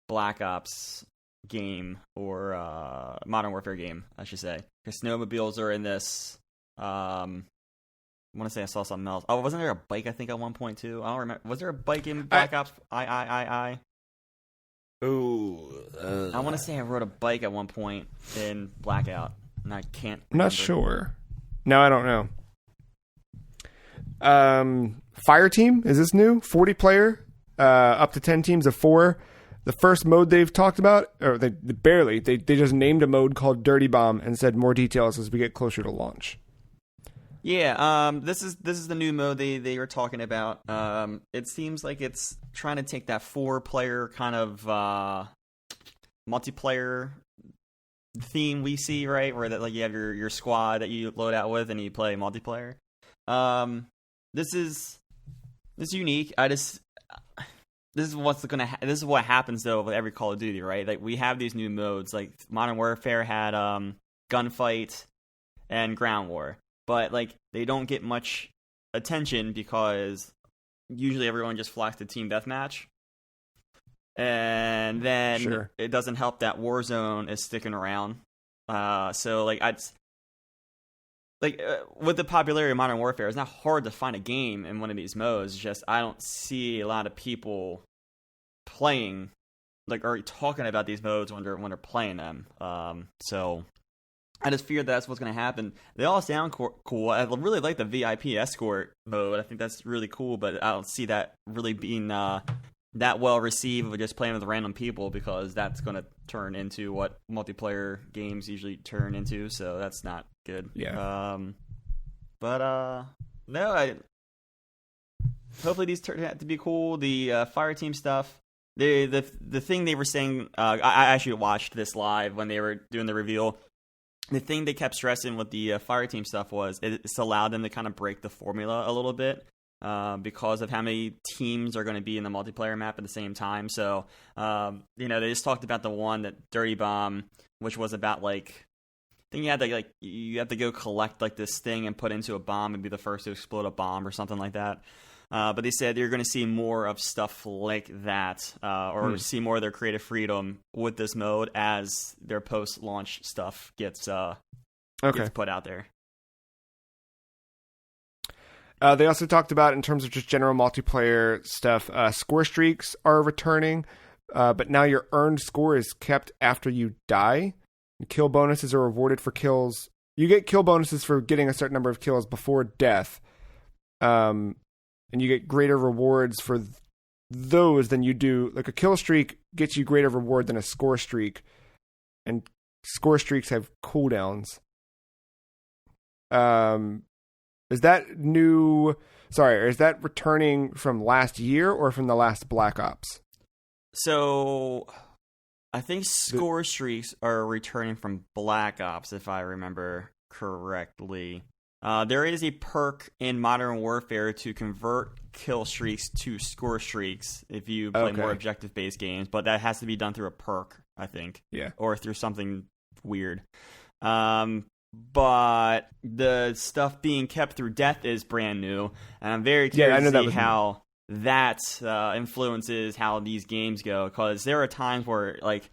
Black Ops game or Modern Warfare game, I should say. Because snowmobiles are in this. want to say I saw something else. Oh, wasn't there a bike? I think at one point too. I don't remember. Was there a bike in Black Ops? I. Ooh. I want to say I rode a bike at one point in Blackout, and I can't. I'm not sure. No, I don't know. Fire Team, is this new? 40 player, up to 10 teams of 4. The first mode they've talked about, or they just named a mode called Dirty Bomb and said more details as we get closer to launch. Yeah, this is the new mode they were talking about. It seems like it's trying to take that 4-player kind of multiplayer theme we see, right? Where that like you have your squad that you load out with and you play multiplayer. This is unique. This is this is what happens though with every Call of Duty, right? Like we have these new modes. Like Modern Warfare had gunfight and ground war, but like they don't get much attention because usually everyone just flocks to team deathmatch, and then it doesn't help that Warzone is sticking around. So like with the popularity of Modern Warfare, it's not hard to find a game in one of these modes. It's just I don't see a lot of people playing, like, or talking about these modes when they're playing them. So I just fear that's what's going to happen. They all sound cool. I really like the VIP escort mode. I think that's really cool, but I don't see that really being that well received with just playing with random people, because that's going to turn into what multiplayer games usually turn into. So that's not good. Yeah. No, hopefully these turn out to be cool. The fire team stuff. The thing they were saying, I actually watched this live when they were doing the reveal. The thing they kept stressing with the fire team stuff was it's allowed them to kind of break the formula a little bit. Because of how many teams are going to be in the multiplayer map at the same time. So, they just talked about the one, that Dirty Bomb, which was about like, I think you have to go collect like this thing and put into a bomb and be the first to explode a bomb or something like that. But they said you're going to see more of stuff like that, or see more of their creative freedom with this mode as their post-launch stuff gets put out there. They also talked about, in terms of just general multiplayer stuff, score streaks are returning, but now your earned score is kept after you die. Kill bonuses are rewarded for kills. You get kill bonuses for getting a certain number of kills before death, and you get greater rewards for those than you do. Like a kill streak gets you greater reward than a score streak, and score streaks have cooldowns. Is that new? Sorry, is that returning from last year or from the last Black Ops? So, I think score streaks are returning from Black Ops, if I remember correctly. There is a perk in Modern Warfare to convert kill streaks to score streaks if you play more objective-based games, but that has to be done through a perk, I think. Yeah. Or through something weird. But the stuff being kept through death is brand new, and I'm very curious to see how that influences how these games go, because there are times where, like,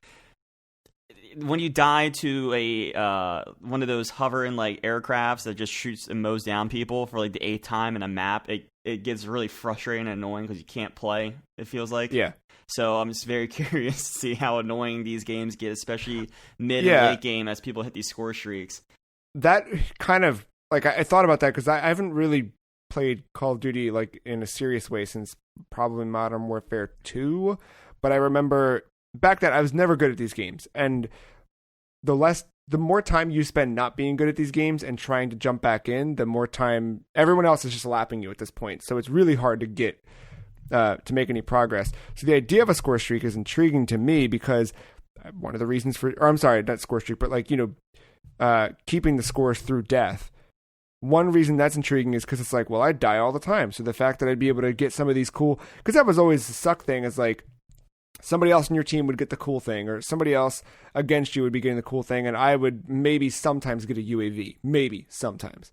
when you die to a one of those hovering like aircrafts that just shoots and mows down people for like the 8th time in a map, it gets really frustrating and annoying because you can't play, it feels like. Yeah. So I'm just very curious to see how annoying these games get, especially mid and late game as people hit these score streaks. That kind of, like, I thought about that because I haven't really played Call of Duty like in a serious way since probably Modern Warfare 2, but I remember back then I was never good at these games, and the more time you spend not being good at these games and trying to jump back in, the more time everyone else is just lapping you at this point. So it's really hard to get to make any progress. So the idea of a score streak is intriguing to me because one of the reasons for, or I'm sorry, not score streak, but like, keeping the scores through death. One reason that's intriguing is because it's like, well, I die all the time. So the fact that I'd be able to get some of these cool, because that was always the suck thing, is like somebody else in your team would get the cool thing, or somebody else against you would be getting the cool thing, and I would maybe sometimes get a UAV. Maybe sometimes.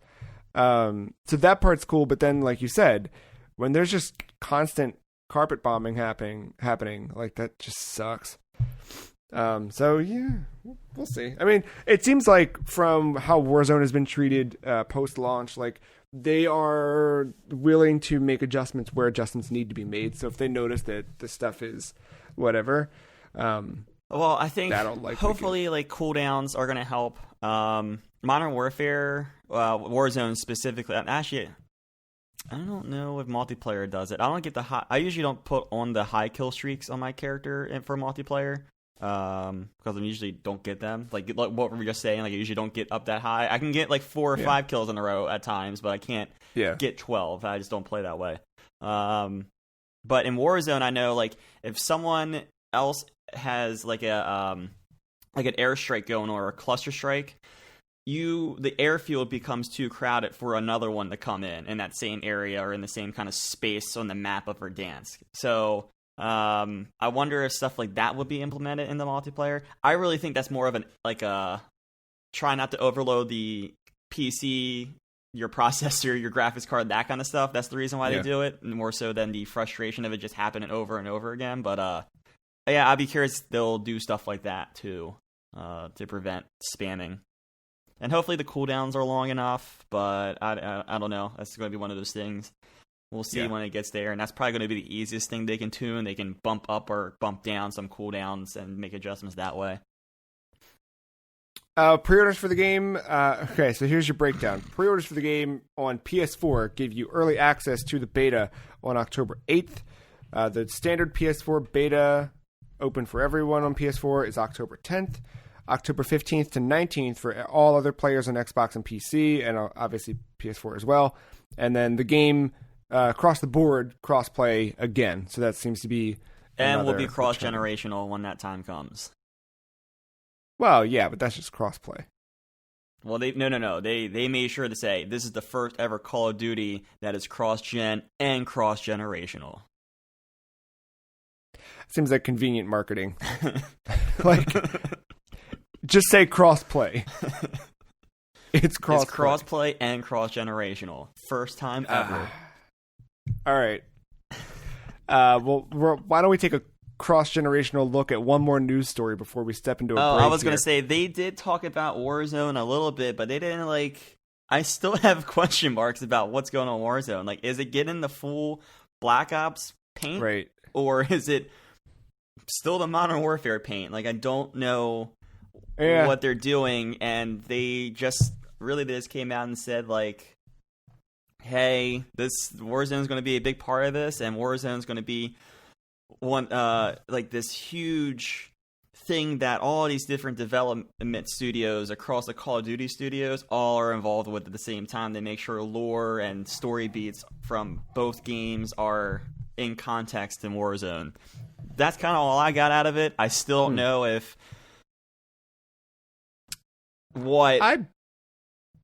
So that part's cool, but then, like you said, when there's just constant carpet bombing happening, like, that just sucks. So yeah, we'll see. I mean, it seems like from how Warzone has been treated post-launch, like they are willing to make adjustments where adjustments need to be made. So if they notice that the stuff is whatever, well, I think hopefully like cooldowns are going to help. Modern Warfare, Warzone specifically. Actually, I don't know if multiplayer does it. I don't get the high. I usually don't put on the high kill streaks on my character for multiplayer. Because I usually don't get them. Like what we were just saying, like I usually don't get up that high. I can get like 4 or 5 kills in a row at times, but I can't get 12. I just don't play that way. But in Warzone, I know like if someone else has like an airstrike going or a cluster strike, the airfield becomes too crowded for another one to come in that same area or in the same kind of space on the map of Verdansk. So I wonder if stuff like that would be implemented in the multiplayer. I really think that's more of try not to overload the PC, your processor, your graphics card, that kind of stuff. That's the reason why they do it, more so than the frustration of it just happening over and over again. But yeah, I'd be curious if they'll do stuff like that too, to prevent spamming. And hopefully the cooldowns are long enough, but I don't know. That's going to be one of those things. We'll see when it gets there, and that's probably going to be the easiest thing they can tune. They can bump up or bump down some cooldowns and make adjustments that way. Pre-orders for the game. Okay, so here's your breakdown. Pre-orders for the game on PS4 give you early access to the beta on October 8th. The standard PS4 beta, open for everyone on PS4, is October 10th. October 15th to 19th for all other players on Xbox and PC, and obviously PS4 as well. And then the game... across the board, cross-play again. So that seems to be... And will be cross-generational when that time comes. Well, yeah, but that's just cross-play. Well, no. They made sure to say, this is the first ever Call of Duty that is cross-gen and cross-generational. Seems like convenient marketing. Like, just say cross-play. It's cross-play. It's cross-play and cross-generational. First time ever. All right. Well, why don't we take a cross-generational look at one more news story before we step into a break? I was going to say, they did talk about Warzone a little bit, but they didn't, I still have question marks about what's going on in Warzone. Like, is it getting the full Black Ops paint? Right. Or is it still the Modern Warfare paint? Like, I don't know what they're doing, and they just came out and said, like, hey, this Warzone is going to be a big part of this, and Warzone is going to be this huge thing that all these different development studios across the Call of Duty studios all are involved with at the same time. They make sure lore and story beats from both games are in context in Warzone. That's kind of all I got out of it. I still don't know if I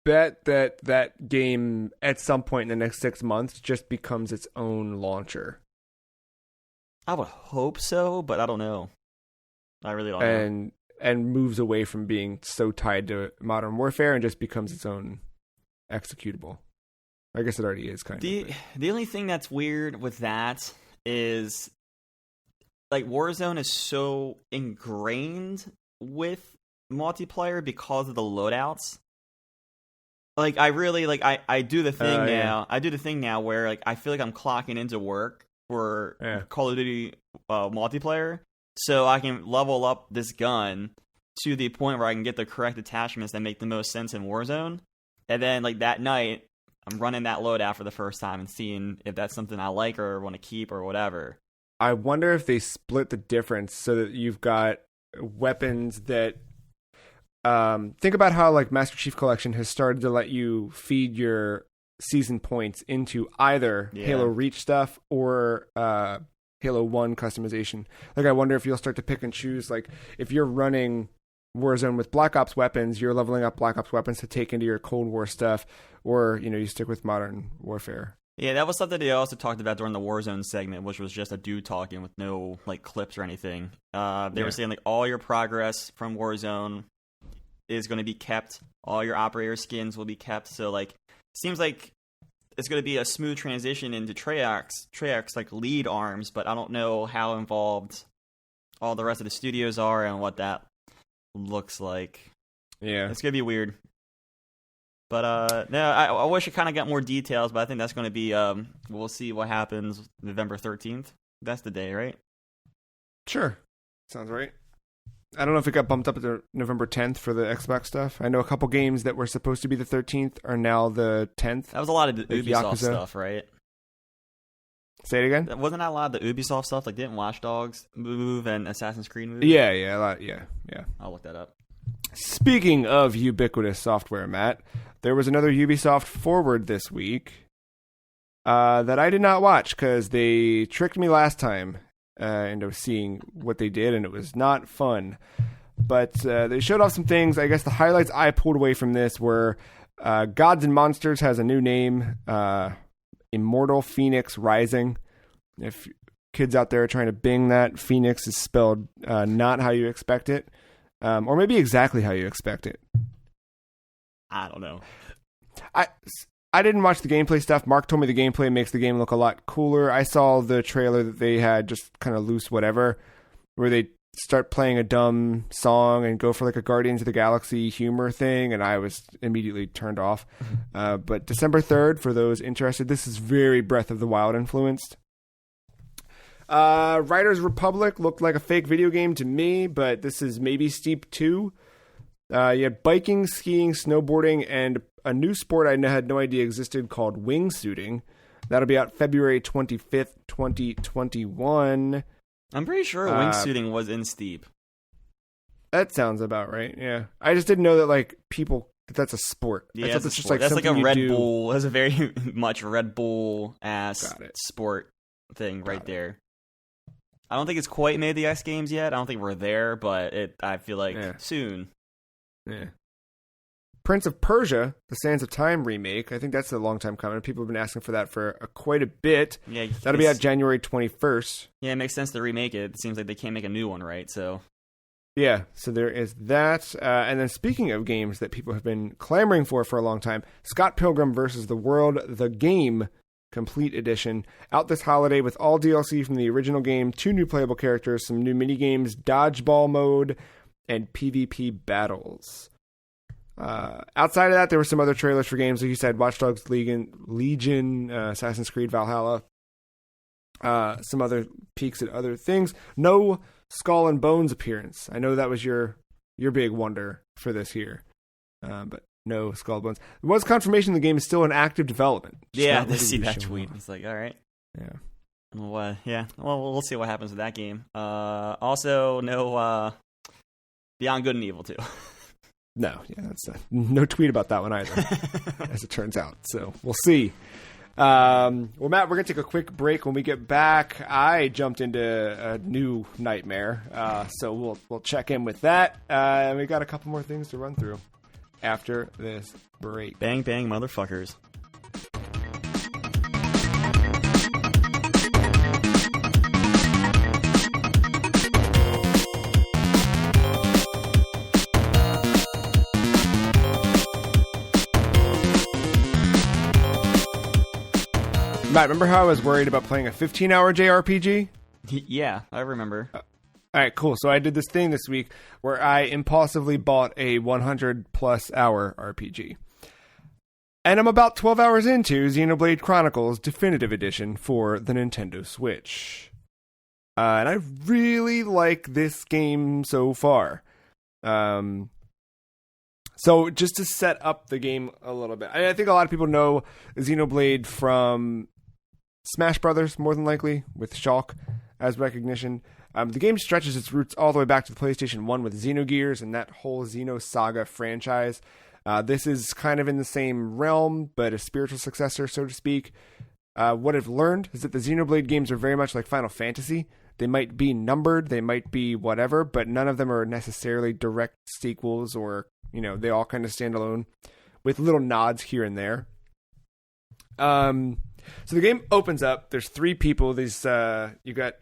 bet that game at some point in the next 6 months just becomes its own launcher. I would hope so, but I don't know. I really don't know. And moves away from being so tied to Modern Warfare and just becomes its own executable. I guess it already is kind of. The only thing that's weird with that is, like, Warzone is so ingrained with multiplayer because of the loadouts. Like, I really, I do the thing now. Yeah. I do the thing now where, like, I feel like I'm clocking into work for Call of Duty multiplayer, so I can level up this gun to the point where I can get the correct attachments that make the most sense in Warzone. And then, like, that night, I'm running that loadout for the first time and seeing if that's something I like or want to keep or whatever. I wonder if they split the difference so that you've got weapons that... think about how, like, Master Chief Collection has started to let you feed your season points into either Halo Reach stuff or Halo 1 customization. Like, I wonder if you'll start to pick and choose. Like, if you're running Warzone with Black Ops weapons, you're leveling up Black Ops weapons to take into your Cold War stuff, or, you know, you stick with Modern Warfare. Yeah, that was something they also talked about during the Warzone segment, which was just a dude talking with no, like, clips or anything. They were saying, like, all your progress from Warzone is going to be kept. All your operator skins will be kept. So, like, seems like it's going to be a smooth transition into Treyarch's like lead arms, but I don't know how involved all the rest of the studios are and what that looks like. Yeah, it's going to be weird. But no, I wish I kind of got more details, but I think that's going to be we'll see what happens November 13th. That's the day, right? Sure. Sounds right. I don't know if it got bumped up to November 10th for the Xbox stuff. I know a couple games that were supposed to be the 13th are now the 10th. That was a lot of the like Ubisoft Yakuza. stuff, right? Say it again? Wasn't that a lot of the Ubisoft stuff? Like, didn't Watch Dogs move and Assassin's Creed move? Yeah, a lot. Yeah. I'll look that up. Speaking of ubiquitous software, Matt, there was another Ubisoft Forward this week that I did not watch because they tricked me last time into seeing what they did, and it was not fun. But they showed off some things. I guess the highlights I pulled away from this were Gods and Monsters has a new name, Immortal Phoenix Rising. If kids out there are trying to Bing that, Phoenix is spelled not how you expect it. Or maybe exactly how you expect it. I don't know. I didn't watch the gameplay stuff. Mark told me the gameplay makes the game look a lot cooler. I saw the trailer that they had, just kind of loose whatever, where they start playing a dumb song and go for like a Guardians of the Galaxy humor thing, and I was immediately turned off. But December 3rd, for those interested, this is very Breath of the Wild influenced. Riders Republic looked like a fake video game to me, but this is maybe Steep 2. You had biking, skiing, snowboarding, and a new sport I had no idea existed called wingsuiting. That'll be out February 25th, 2021. I'm pretty sure wingsuiting was in Steep. That sounds about right, yeah. I just didn't know that, like, that's a sport. Yeah, that's just like that's like a Red do. Bull. That's a very much Red Bull-ass sport thing right there. I don't think it's quite made the X Games yet. I don't think we're there, but I feel like soon. Yeah. Prince of Persia, the Sands of Time remake. I think that's a long time coming. People have been asking for that for quite a bit. Yeah, that'll be out January 21st. Yeah, it makes sense to remake it. It seems like they can't make a new one, right? So. Yeah, so there is that. And then speaking of games that people have been clamoring for a long time, Scott Pilgrim vs. the World, the game Complete Edition, out this holiday with all DLC from the original game, 2 new playable characters, some new minigames, dodgeball mode, and PvP battles. Outside of that, there were some other trailers for games, like you said, Watch Dogs Legion, Assassin's Creed Valhalla, some other peeks at other things. No Skull and Bones appearance. I know that was your big wonder for this year, but no Skull and Bones. There was confirmation the game is still in active development. Yeah, I see that tweet. It's like, all right. Yeah. Well, yeah. Well, we'll see what happens with that game. Also, no Beyond Good and Evil 2. No, yeah, that's no tweet about that one either, as it turns out. So we'll see. Well, Matt, we're gonna take a quick break. When we get back, I jumped into a new nightmare, so we'll check in with that. And we got a couple more things to run through after this break. Bang bang, motherfuckers. Matt, remember how I was worried about playing a 15-hour JRPG? Yeah, I remember. All right, cool. So I did this thing this week where I impulsively bought a 100-plus hour RPG. And I'm about 12 hours into Xenoblade Chronicles Definitive Edition for the Nintendo Switch. And I really like this game so far. So just to set up the game a little bit, I think a lot of people know Xenoblade from Smash Brothers, more than likely, with Shulk as recognition. The game stretches its roots all the way back to the PlayStation 1 with Xenogears and that whole Xenosaga franchise. This is kind of in the same realm, but a spiritual successor, so to speak. What I've learned is that the Xenoblade games are very much like Final Fantasy. They might be numbered, they might be whatever, but none of them are necessarily direct sequels or, they all kind of stand alone with little nods here and there. So the game opens up. There's 3 people. These you got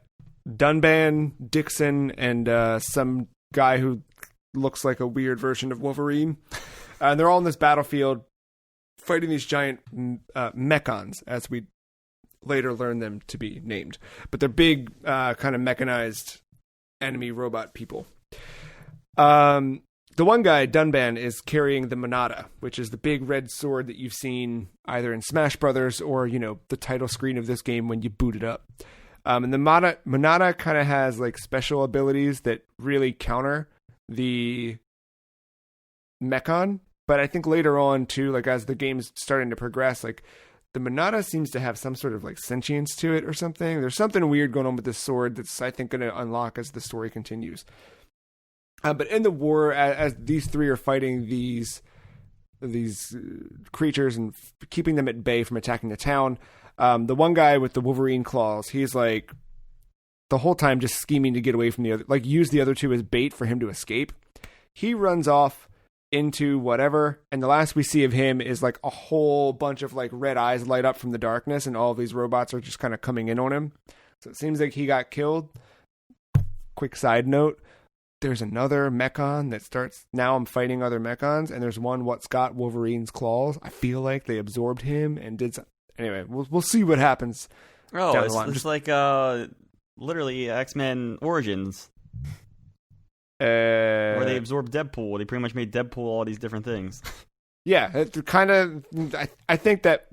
Dunban, Dixon, and some guy who looks like a weird version of Wolverine. And they're all in this battlefield fighting these giant mechons, as we later learn them to be named. But they're big, kind of mechanized enemy robot people. the one guy, Dunban, is carrying the Monada, which is the big red sword that you've seen either in Smash Brothers or, the title screen of this game when you boot it up. And the Monada kind of has like special abilities that really counter the Mechon. But I think later on too, like as the game's starting to progress, like the Monada seems to have some sort of like sentience to it or something. There's something weird going on with this sword that's, I think, going to unlock as the story continues. But in the war, as these three are fighting these creatures and keeping them at bay from attacking the town, the one guy with the Wolverine claws, he's like the whole time just scheming to get away from the other, like use the other two as bait for him to escape. He runs off into whatever, and the last we see of him is like a whole bunch of like red eyes light up from the darkness, and all of these robots are just kind of coming in on him. So it seems like he got killed. Quick side note, there's another Mechon that starts, now I'm fighting other Mechons, and there's one what's got Wolverine's claws. I feel like they absorbed him and did some, anyway, we'll see what happens. Oh, it's just like literally X-Men Origins. Where they absorbed Deadpool. They pretty much made Deadpool all these different things. Yeah, it kind of. I think that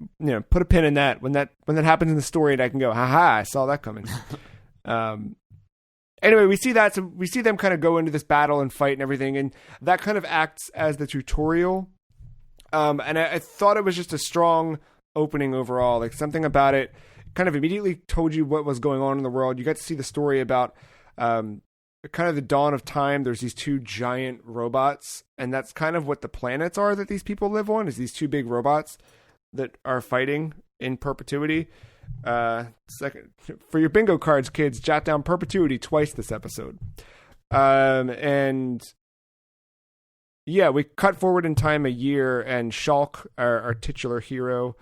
put a pin in that when that happens in the story, and I can go, haha, I saw that coming. Anyway, we see that. So we see them kind of go into this battle and fight and everything, and that kind of acts as the tutorial. And I thought it was just a strong opening overall. Like something about it kind of immediately told you what was going on in the world. You got to see the story about. Kind of the dawn of time. There's these two giant robots, and that's kind of what the planets are that these people live on, is these two big robots that are fighting in perpetuity. Second, for your bingo cards, kids, jot down perpetuity twice this episode. And yeah, we cut forward in time a year, and Shulk, our titular hero,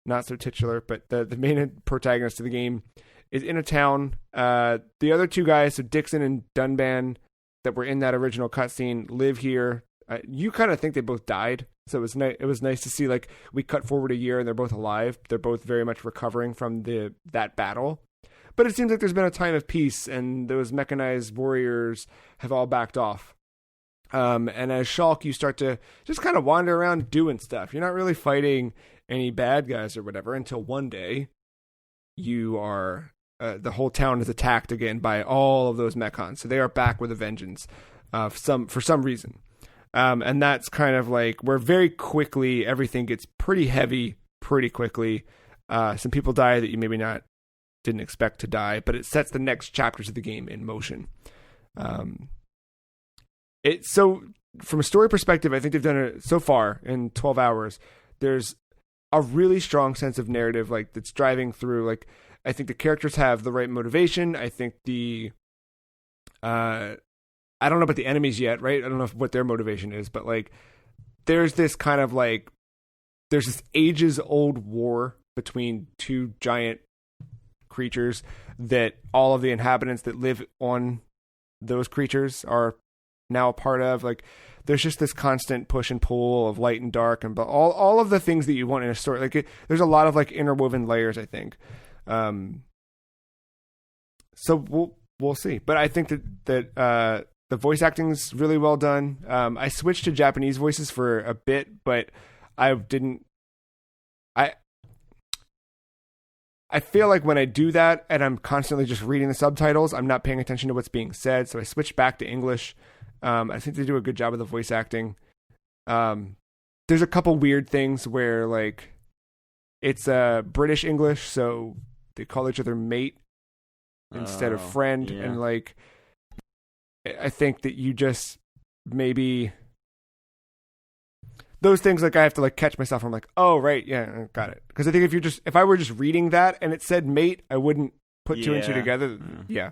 not so titular, but the main protagonist of the game, is in a town. The other two guys, so Dixon and Dunban, that were in that original cutscene, live here. You kind of think they both died, so it was it was nice to see. Like we cut forward a year and they're both alive. They're both very much recovering from that battle. But it seems like there's been a time of peace, and those mechanized warriors have all backed off. And as Shulk, you start to just kind of wander around doing stuff. You're not really fighting any bad guys or whatever until one day you are. The whole town is attacked again by all of those Mechons. So they are back with a vengeance for some reason. And that's kind of like where very quickly everything gets pretty heavy pretty quickly. Some people die that you maybe didn't expect to die, but it sets the next chapters of the game in motion. So from a story perspective, I think they've done it so far in 12 hours. There's a really strong sense of narrative, like that's driving through, like, I think the characters have the right motivation. I think I don't know about the enemies yet, right? I don't know what their motivation is, but like, there's this kind of like, there's this ages old war between two giant creatures that all of the inhabitants that live on those creatures are now a part of. Like, there's just this constant push and pull of light and dark and all of the things that you want in a story. Like, there's a lot of like interwoven layers, I think. So we'll see, but I think that the voice acting is really well done. I switched to Japanese voices for a bit, but I feel like when I do that and I'm constantly just reading the subtitles, I'm not paying attention to what's being said. So I switched back to English. I think they do a good job of the voice acting. There's a couple weird things where like it's British English, so they call each other mate instead of friend. Yeah. And like, I think that you just maybe those things, like I have to like catch myself. I'm like, oh, right. Yeah, got it. Because I think if I were just reading that and it said mate, I wouldn't put two and two together. Yeah.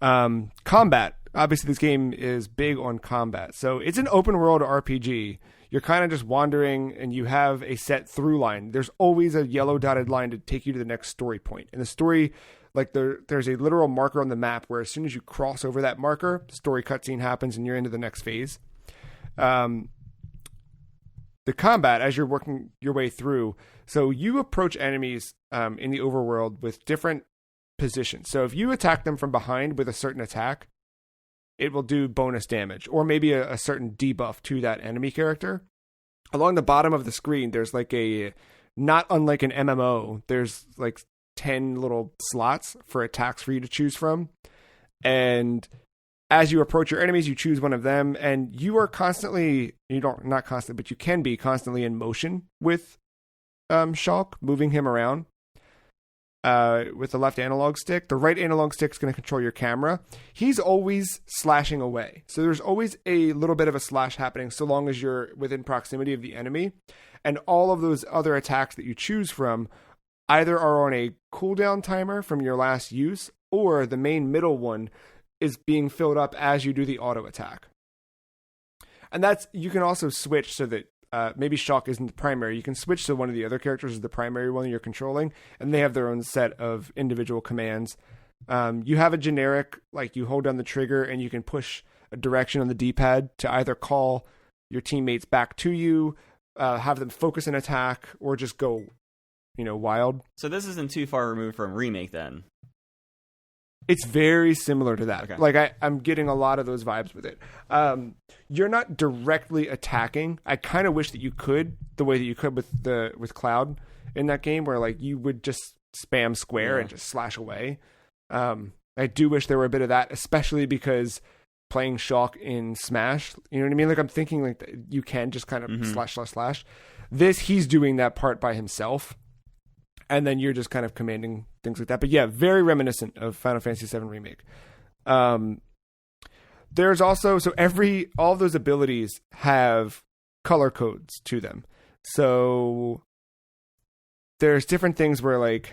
Combat. Obviously this game is big on combat. So it's an open world RPG. You're kind of just wandering and you have a set through line. There's always a yellow dotted line to take you to the next story point. And the story, like there's a literal marker on the map where as soon as you cross over that marker, story cutscene happens and you're into the next phase. The combat, as you're working your way through, so you approach enemies in the overworld with different positions. So if you attack them from behind with a certain attack, it will do bonus damage, or maybe a certain debuff to that enemy character. Along the bottom of the screen, there's like not unlike an MMO, there's like 10 little slots for attacks for you to choose from. And as you approach your enemies, you choose one of them, and you are constantly, not constantly, but you can be constantly in motion with Shulk, moving him around. With the left analog stick. The right analog stick is going to control your camera. He's always slashing away. So there's always a little bit of a slash happening so long as you're within proximity of the enemy. And all of those other attacks that you choose from either are on a cooldown timer from your last use, or the main middle one is being filled up as you do the auto attack. And you can also switch so that maybe Shulk isn't the primary. You can switch to one of the other characters as the primary one you're controlling, and they have their own set of individual commands. You have a generic, like you hold down the trigger and you can push a direction on the D-pad to either call your teammates back to you, have them focus an attack, or just go, wild. So this isn't too far removed from Remake then? It's very similar to that. Okay. Like I'm getting a lot of those vibes with it. You're not directly attacking. I kind of wish that you could, the way that you could with Cloud in that game, where like you would just spam square and just slash away. I do wish there were a bit of that, especially because playing Shulk in Smash, you know what I mean? Like I'm thinking like you can just kind of slash. This, he's doing that part by himself. And then you're just kind of commanding things like that. But yeah, very reminiscent of Final Fantasy VII Remake. There's also, all of those abilities have color codes to them. So there's different things where, like,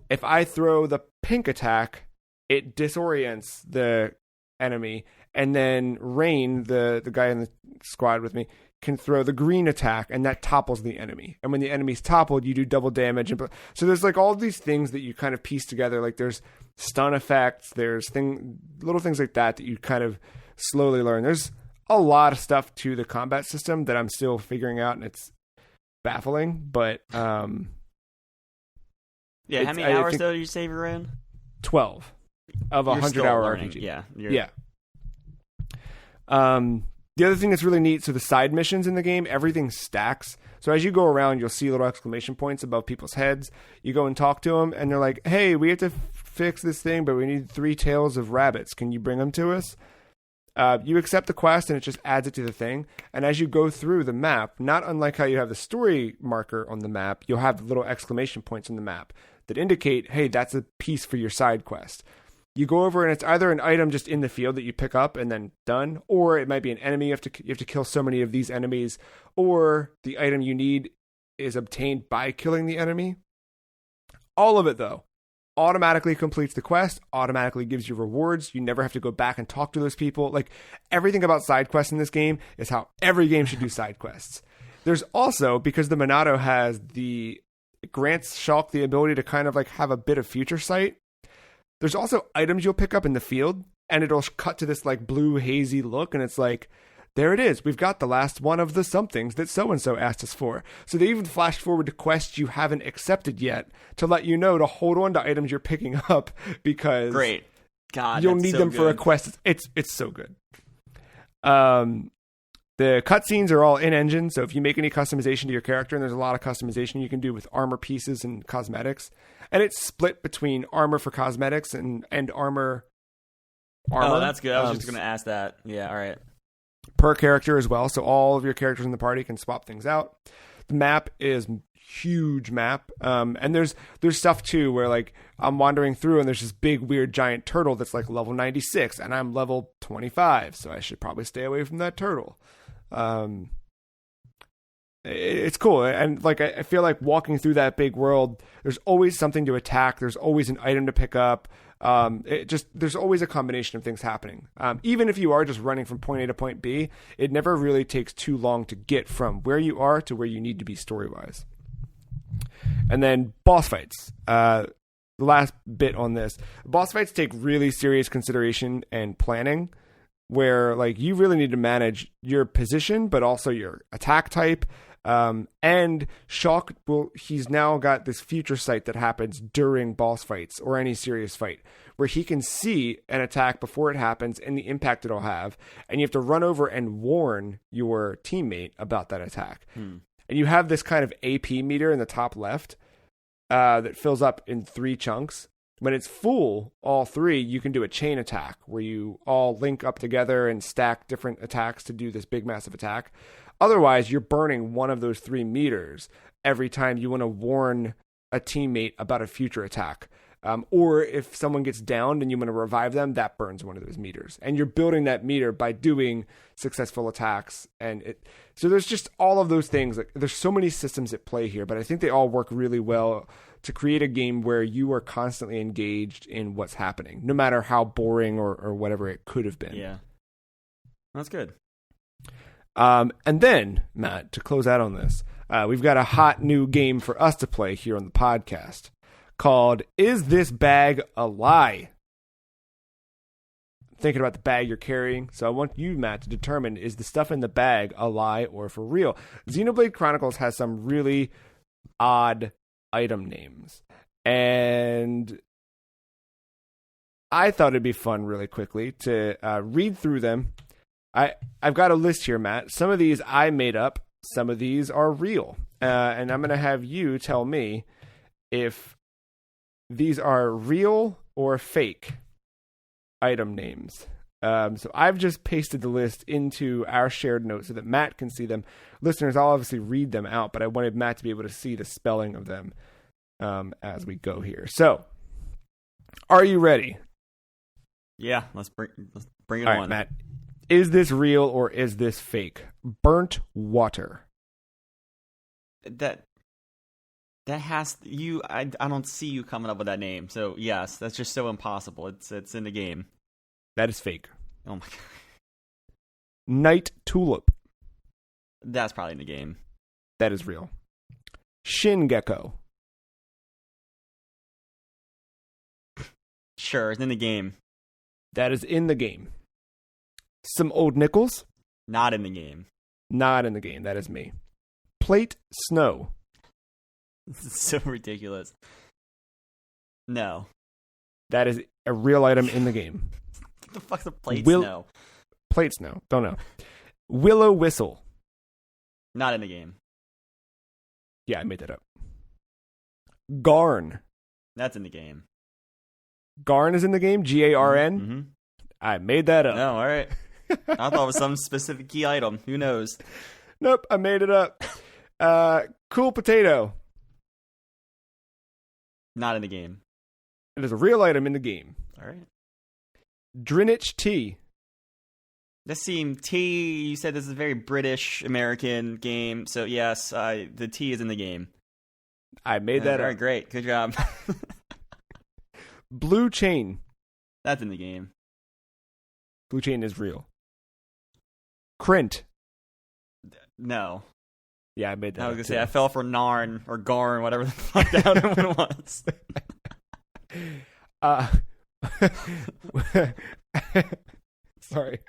if I throw the pink attack, it disorients the enemy. And then Rain, the guy in the squad with me, can throw the green attack, and that topples the enemy. And when the enemy's toppled, you do double damage. So there's like all these things that you kind of piece together. Like there's stun effects, there's little things like that you kind of slowly learn. There's a lot of stuff to the combat system that I'm still figuring out, and it's baffling. But how many hours though did you say you were in? 12 of a 100-hour RPG. Yeah. The other thing that's really neat, so the side missions in the game, everything stacks. So as you go around, you'll see little exclamation points above people's heads. You go and talk to them, and they're like, hey, we have to fix this thing, but we need 3 tails of rabbits. Can you bring them to us? You accept the quest, and it just adds it to the thing. And as you go through the map, not unlike how you have the story marker on the map, you'll have little exclamation points on the map that indicate, hey, that's a piece for your side quest. You go over and it's either an item just in the field that you pick up and then done, or it might be an enemy. You have to kill so many of these enemies, or the item you need is obtained by killing the enemy. All of it, though, automatically completes the quest, automatically gives you rewards. You never have to go back and talk to those people. Like, everything about side quests in this game is how every game should do side quests. There's also, because the Monado grants Shulk the ability to kind of like have a bit of future sight, there's also items you'll pick up in the field, and it'll cut to this like blue hazy look, and it's like, there it is. We've got the last one of the somethings that so-and-so asked us for. So they even flashed forward to quests you haven't accepted yet to let you know to hold on to items you're picking up, because great. God, you'll need them for a quest. It's so good. The cutscenes are all in-engine, so if you make any customization to your character, and there's a lot of customization you can do with armor pieces and cosmetics, and it's split between armor for cosmetics and armor. Oh, that's good. I was just going to ask that. Yeah, all right. Per character as well, so all of your characters in the party can swap things out. The map is huge map, and there's stuff too where like I'm wandering through and there's this big weird giant turtle that's like level 96 and I'm level 25, so I should probably stay away from that turtle. It's cool, and like I feel like walking through that big world, there's always something to attack, there's always an item to pick up. There's always a combination of things happening. Even if you are just running from point A to point B, it never really takes too long to get from where you are to where you need to be story-wise. And then boss fights. The last bit on this. Boss fights take really serious consideration and planning, where like you really need to manage your position, but also your attack type. And Shulk he's now got this future sight that happens during boss fights or any serious fight, where he can see an attack before it happens and the impact it'll have. And you have to run over and warn your teammate about that attack. And you have this kind of AP meter in the top left that fills up in 3 chunks. When it's full, all 3, you can do a chain attack where you all link up together and stack different attacks to do this big, massive attack. Otherwise, you're burning one of those 3 meters every time you want to warn a teammate about a future attack. Or if someone gets downed and you want to revive them, that burns one of those meters. And you're building that meter by doing successful attacks. So there's just all of those things. Like, there's so many systems at play here, but I think they all work really well to create a game where you are constantly engaged in what's happening, no matter how boring or whatever it could have been. Yeah. That's good. And then, Matt, to close out on this, we've got a hot new game for us to play here on the podcast called Is This Bag a Lie? Thinking about the bag you're carrying, so I want you, Matt, to determine, is the stuff in the bag a lie or for real? Xenoblade Chronicles has some really odd item names, and I thought it'd be fun really quickly to read through them. I've got a list here, Matt. Some of these I made up, some of these are real, and I'm going to have you tell me if these are real or fake item names. So I've just pasted the list into our shared notes so that Matt can see them. Listeners, I'll obviously read them out, but I wanted Matt to be able to see the spelling of them as we go here. So, are you ready? Yeah, let's bring it All on. right, Matt. Is this real or is this fake? Burnt water. That has you. I don't see you coming up with that name. So yes, that's just so impossible. It's in the game. That is fake. Oh my god. Night tulip. That's probably in the game. That is real. Shin gecko. Sure, it's in the game. That is in the game. Some old nickels. Not in the game. Not in the game. That is me. Plate snow. This is so ridiculous. No. That is a real item in the game. What the fuck's a plate snow? Plate snow. Don't know. Willow whistle. Not in the game. Yeah, I made that up. Garn. That's in the game. Garn is in the game? Garn? Mm-hmm. I made that up. No, all right. I thought it was some specific key item. Who knows? Nope, I made it up. Cool potato. Not in the game. It is a real item in the game. All right. Drinich tea. This seemed tea. You said this is a very British American game, so yes, the tea is in the game. I made that all up. right, great, good job. Blue chain. That's in the game. Blue chain is real. Crint. No. Yeah, I made that I was up gonna too. say I fell for Narn or Garn, whatever the fuck that one was. Sorry.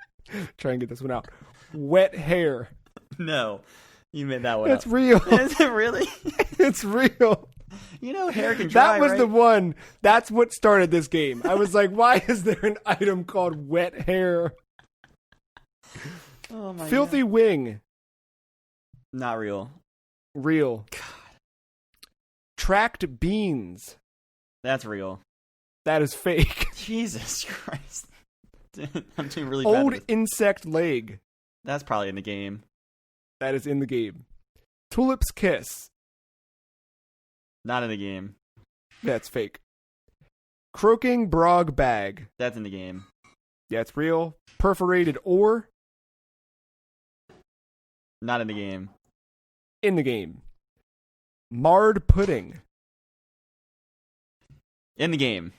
Try and get this one out. Wet hair. No, you made that one That's up. real. Is it really? It's real. You know, hair can dry. That was right? the one. That's what started this game. I was like, why is there an item called wet hair? Oh my Filthy God. wing. Not real. Real. God. Tracked beans. That's real. That is fake. Jesus Christ. I'm doing really bad. Old At this. insect leg. That's probably in the game. That is in the game. Tulip's kiss. Not in the game. That's fake. Croaking brog bag. That's in the game. Yeah, it's real. Perforated ore. Not in the game. In the game. Marred pudding. In the game.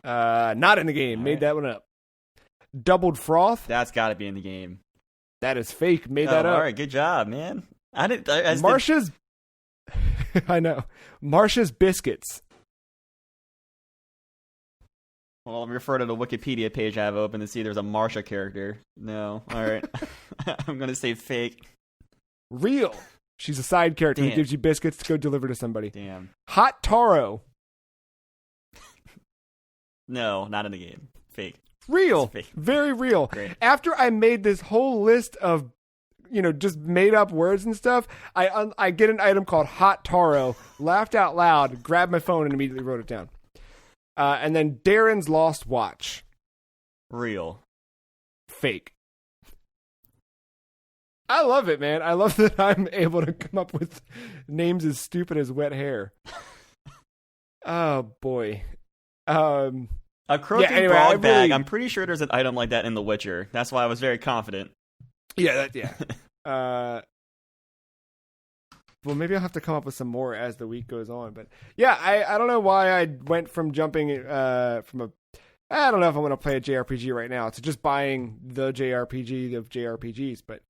Not in the game. All Made right. that one up. Doubled froth. That's got to be in the game. That is fake. Made that up. All right, good job, man. I didn't. I just Marsha's. I know. Marsha's biscuits. Well, I'm referring to the Wikipedia page I have open to see there's a Marsha character. No. All right. I'm going to say fake. Real. She's a side character who Damn. gives you biscuits to go deliver to somebody. Damn. Hot taro. No, not in the game. Fake. Real. It's fake. Very real. Great. After I made this whole list of, just made up words and stuff, I get an item called Hot Taro, laughed out loud, grabbed my phone, and immediately wrote it down. And then Darren's Lost Watch. Real. Fake. I love it, man. I love that I'm able to come up with names as stupid as wet hair. Oh, boy. A crooked anyway, broad bag. I'm pretty sure there's an item like that in The Witcher. That's why I was very confident. Yeah. Well, maybe I'll have to come up with some more as the week goes on. But yeah, I don't know why I went from jumping I don't know if I'm going to play a JRPG right now to just buying the JRPG of JRPGs. But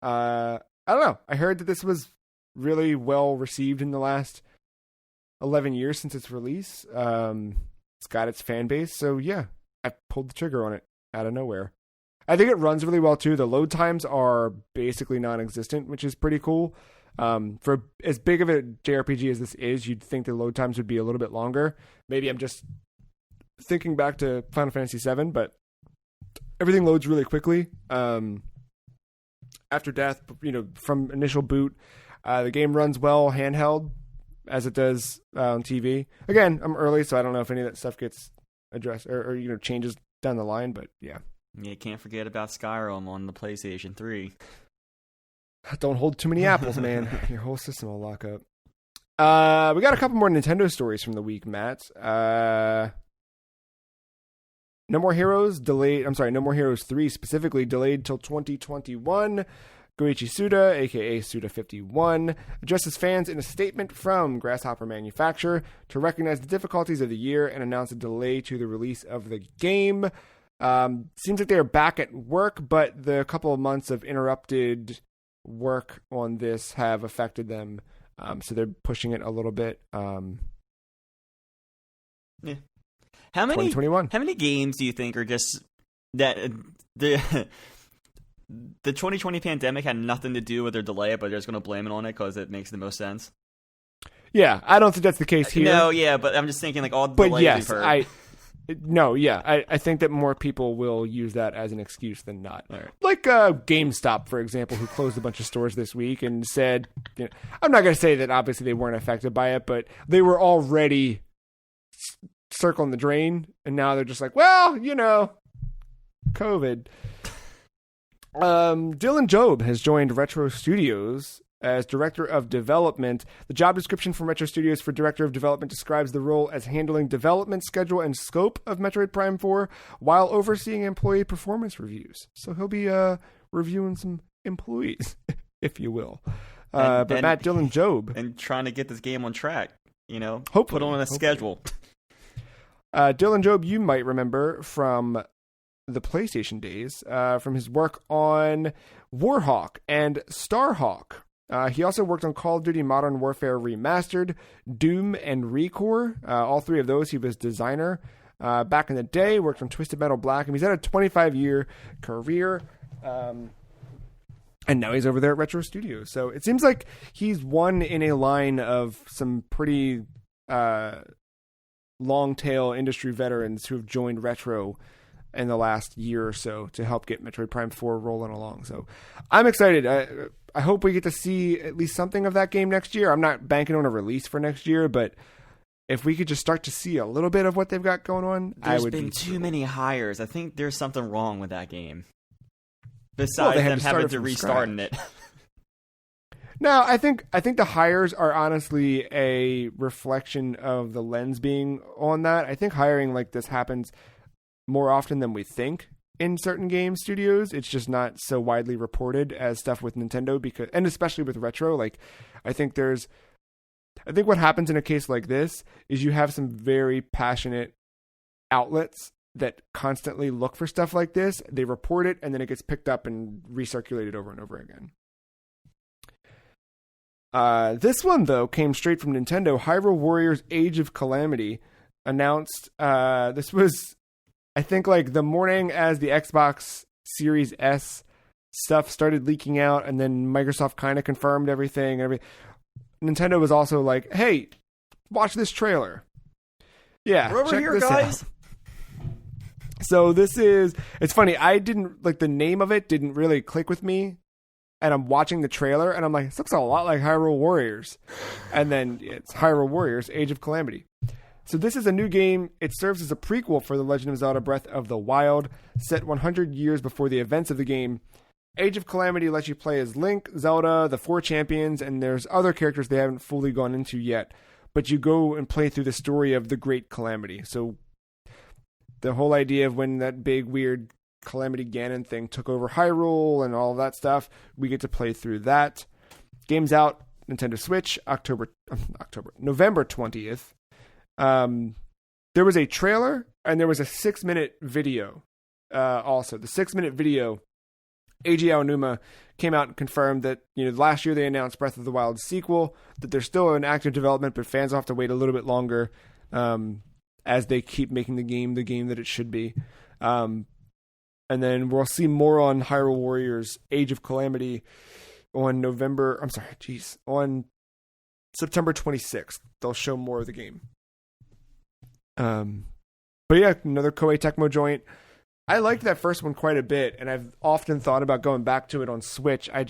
I don't know. I heard that this was really well received in the last 11 years since its release. It's got its fan base. So yeah, I pulled the trigger on it out of nowhere. I think it runs really well too. The load times are basically non-existent, which is pretty cool. For as big of a JRPG as this is, you'd think the load times would be a little bit longer. Maybe I'm just thinking back to Final Fantasy VII, but everything loads really quickly. After death, from initial boot, the game runs well handheld as it does on TV. Again, I'm early, so I don't know if any of that stuff gets addressed or changes down the line, but yeah. You can't forget about Skyrim on the PlayStation 3. Don't hold too many apples, man. Your whole system will lock up. We got a couple more Nintendo stories from the week, Matt. No More Heroes delayed. I'm sorry, No More Heroes 3 specifically delayed till 2021. Goichi Suda, aka Suda51, addresses fans in a statement from Grasshopper Manufacture to recognize the difficulties of the year and announce a delay to the release of the game. Seems like they're back at work, but the couple of months of interrupted work on this have affected them, so they're pushing it a little bit. Yeah. How many 2021. How many games do you think are just that the 2020 pandemic had nothing to do with their delay, but they're just going to blame it on it because it makes the most sense? Yeah, I don't think that's the case here. No, yeah, but I'm just thinking like all the but delays yes, we've heard. I think that more people will use that as an excuse than not. Right. Like GameStop, for example, who closed a bunch of stores this week and said, I'm not going to say that obviously they weren't affected by it, but they were already circling the drain, and now they're just like, well, COVID. Dylan Job has joined Retro Studios as Director of Development. The job description from Retro Studios for Director of Development describes the role as handling development schedule and scope of Metroid Prime 4 while overseeing employee performance reviews. So he'll be reviewing some employees, if you will. But Matt Dylan Job. And trying to get this game on track, Hopefully, put on a schedule. Dylan Job, you might remember from the PlayStation days, from his work on Warhawk and Starhawk. He also worked on Call of Duty Modern Warfare Remastered, Doom, and ReCore. All three of those he was designer. Back in the day, worked on Twisted Metal Black, and he's had a 25-year career. And now he's over there at Retro Studios. So it seems like he's one in a line of some pretty long-tail industry veterans who have joined Retro in the last year or so to help get Metroid Prime 4 rolling along. So I'm excited. I hope we get to see at least something of that game next year. I'm not banking on a release for next year, but if we could just start to see a little bit of what they've got going on, There's I would been be too many hires. I think there's something wrong with that game. Besides them having to restart it. No, I think the hires are honestly a reflection of the lens being on that. I think hiring like this happens more often than we think in certain game studios. It's just not so widely reported as stuff with Nintendo and especially with Retro. Like, I think what happens in a case like this is you have some very passionate outlets that constantly look for stuff like this. They report it, and then it gets picked up and recirculated over and over again. This one, though, came straight from Nintendo. Hyrule Warriors Age of Calamity announced, this was, I think, like the morning as the Xbox Series S stuff started leaking out, and then Microsoft kind of confirmed everything. Nintendo was also like, hey, watch this trailer. Yeah, we're over check here, this guys. out. So it's funny. I didn't like the name of it. Didn't really click with me. And I'm watching the trailer, and I'm like, this looks a lot like Hyrule Warriors. And then it's Hyrule Warriors, Age of Calamity. So this is a new game. It serves as a prequel for The Legend of Zelda Breath of the Wild, set 100 years before the events of the game. Age of Calamity lets you play as Link, Zelda, the 4 champions, and there's other characters they haven't fully gone into yet. But you go and play through the story of the Great Calamity. So the whole idea of when that big, weird Calamity Ganon thing took over Hyrule and all of that stuff, we get to play through that. Game's out, Nintendo Switch, November 20th. There was a trailer and there was a 6-minute video. Also, the 6-minute video, Eiji Aonuma came out and confirmed that last year they announced Breath of the Wild sequel, that they're still in active development, but fans will have to wait a little bit longer as they keep making the game that it should be. And then we'll see more on Hyrule Warriors Age of Calamity on September 26th. They'll show more of the game. But yeah, another Koei Tecmo joint. I liked that first one quite a bit, and I've often thought about going back to it on Switch. I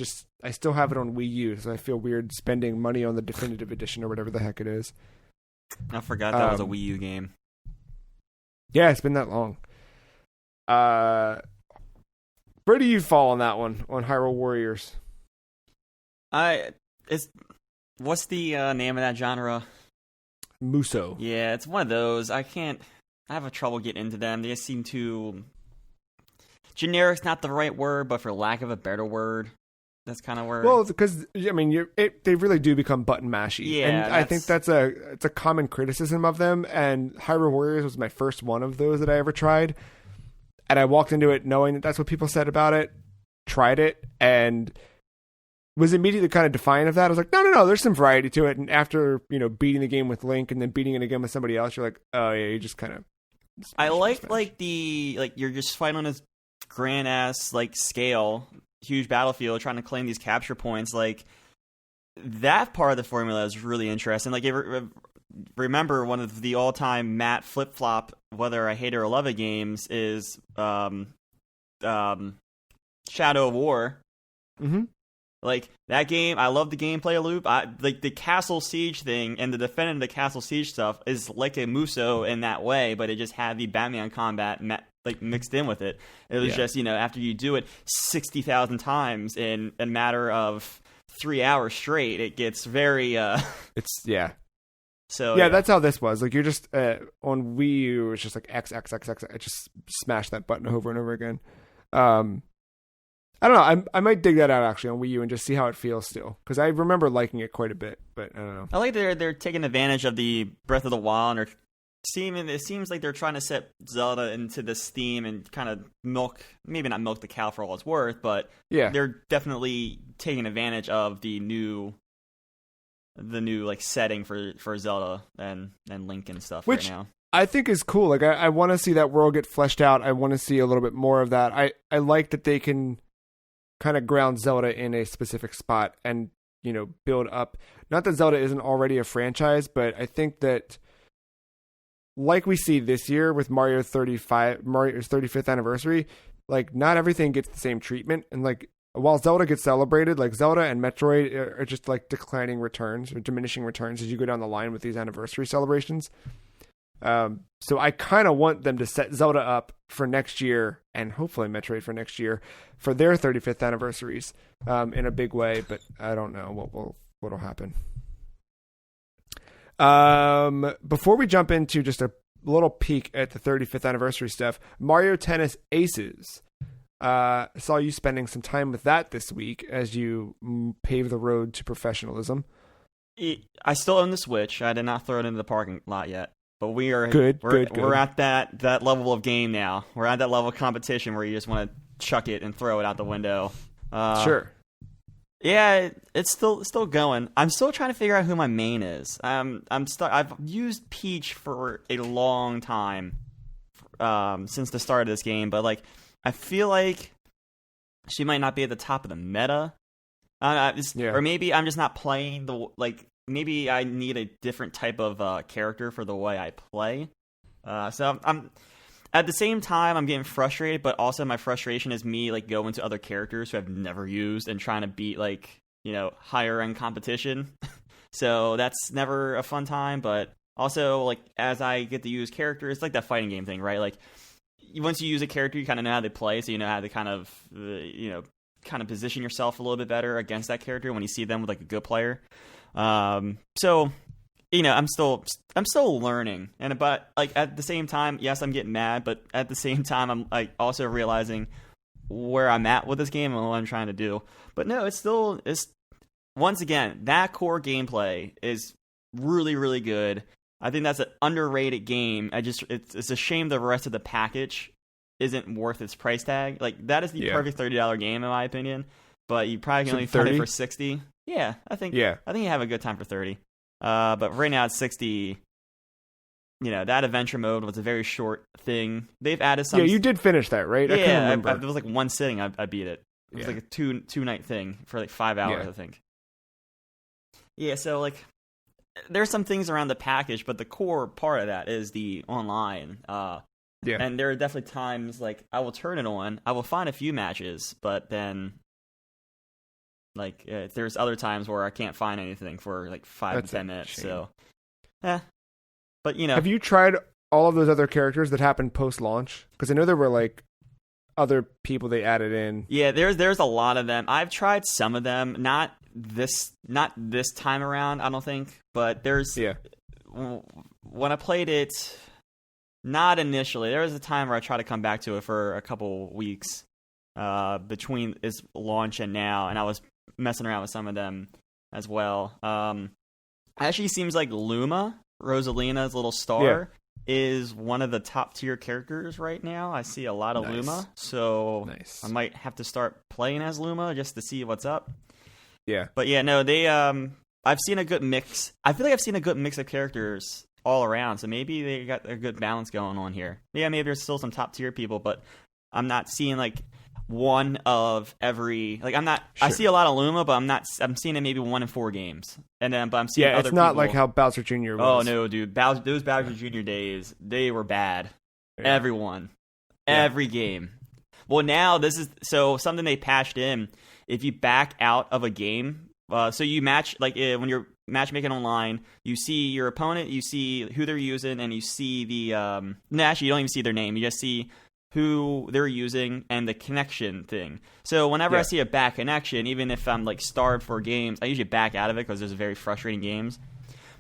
still have it on Wii U, so I feel weird spending money on the definitive edition or whatever the heck it is. I forgot that was a Wii U game. Yeah, it's been that long. Where do you fall on that one, on Hyrule Warriors? What's the name of that genre? Muso. Yeah, it's one of those. I have trouble getting into them. They just seem too... Generic's not the right word, but for lack of a better word, that's kind of where... Well, because, they really do become button mashy. Yeah, and I think it's a common criticism of them, and Hyrule Warriors was my first one of those that I ever tried. And I walked into it knowing that that's what people said about it, tried it, and was immediately kind of defiant of that. I was like, no, there's some variety to it. And after, beating the game with Link and then beating it again with somebody else, you're like, oh, yeah, you just kind of... I like you're just fighting on this grand-ass, scale, huge battlefield, trying to claim these capture points. That part of the formula is really interesting. Remember, one of the all-time Matt flip-flop, whether I hate it or love it games, is Shadow of War. Mm-hmm. That game, I love the gameplay loop. The Castle Siege thing and the defending the Castle Siege stuff is like a Muso in that way, but it just had the Batman combat mixed in with it. It was just, after you do it 60,000 times in a matter of 3 hours straight, it gets very... So yeah, that's how this was. You're just on Wii U, it's just X, X, X, X. I just smash that button over and over again. I don't know. I might dig that out actually on Wii U and just see how it feels still, because I remember liking it quite a bit. But I don't know. I like they're taking advantage of the Breath of the Wild. It seems like they're trying to set Zelda into this theme and kind of maybe not milk the cow for all it's worth, but they're definitely taking advantage of the new setting for Zelda and Link and stuff, which right now. I think is cool. I want to see that world get fleshed out. I want to see a little bit more of that. I like that they can kind of ground Zelda in a specific spot and build up. Not that Zelda isn't already a franchise, but I think that like we see this year with Mario's 35th anniversary, not everything gets the same treatment, and while Zelda gets celebrated, Zelda and Metroid are just declining returns or diminishing returns as you go down the line with these anniversary celebrations. So I kind of want them to set Zelda up for next year, and hopefully Metroid for next year, for their 35th anniversaries in a big way, but I don't know what'll happen. Before we jump into just a little peek at the 35th anniversary stuff, Mario Tennis Aces. Saw you spending some time with that this week as you pave the road to professionalism. I still own the Switch. I did not throw it into the parking lot yet. But we're at that level of game now. We're at that level of competition where you just want to chuck it and throw it out the window. Sure. Yeah, it's still going. I'm still trying to figure out who my main is. I've used Peach for a long time, since the start of this game, but I feel like she might not be at the top of the meta. Or maybe I'm just not playing maybe I need a different type of character for the way I play. So at the same time, I'm getting frustrated, but also my frustration is me like going to other characters who I've never used and trying to beat like, higher end competition. So that's never a fun time, but also like as I get to use characters, it's like that fighting game thing, right? Like once you use a character, you kind of know how they play, so you know how to kind of position yourself a little bit better against that character when you see them with like a good player. So I'm still learning, but like at the same time, yes, I'm getting mad, but at the same time, I'm like also realizing where I'm at with this game and what I'm trying to do. But no, it's once again, that core gameplay is really, really good. I think that's an underrated game. It's a shame the rest of the package isn't worth its price tag. Like that is the perfect $30 game in my opinion, but you probably can only find it for $60. Yeah, I think you have a good time for $30. But right now it's $60. That adventure mode was a very short thing. They've added some. Yeah, you did finish that, right? Yeah, I can't remember. There was like one sitting. I beat it. It was like a two night thing for like 5 hours, I think. Yeah, so like there's some things around the package, but the core part of that is the online. And there are definitely times like I will turn it on, I will find a few matches, but then like there's other times where I can't find anything for like 5 to 10 minutes. Shame. So, but have you tried all of those other characters that happened post-launch? Because I know there were like other people they added in. Yeah, there's a lot of them. I've tried some of them, not this time around, I don't think, but there's when I played it, not initially. There was a time where I tried to come back to it for a couple weeks between its launch and now, and I was messing around with some of them as well. Actually seems like Luma, Rosalina's little star, is one of the top tier characters right now. I see a lot of Luma, so I might have to start playing as Luma just to see what's up. Yeah. But yeah, no, they I've seen a good mix. I feel like I've seen a good mix of characters all around, so maybe they got a good balance going on here. Yeah, maybe there's still some top tier people, but I'm not seeing like one of every, like I'm not I see a lot of Luma, but I'm seeing it maybe 1 in 4 games. And then but I'm seeing other it's not people. like how Bowser Jr. was. Oh no, dude. Those Bowser Jr. days, they were bad. Yeah. Every game. Well, now this is something they patched in. If you back out of a game, so you match like when you're matchmaking online, you see your opponent, you see who they're using, and you see the no, actually you don't even see their name. You just see who they're using and the connection thing. So whenever I see a back connection, even if I'm like starved for games, I usually back out of it because there's very frustrating games.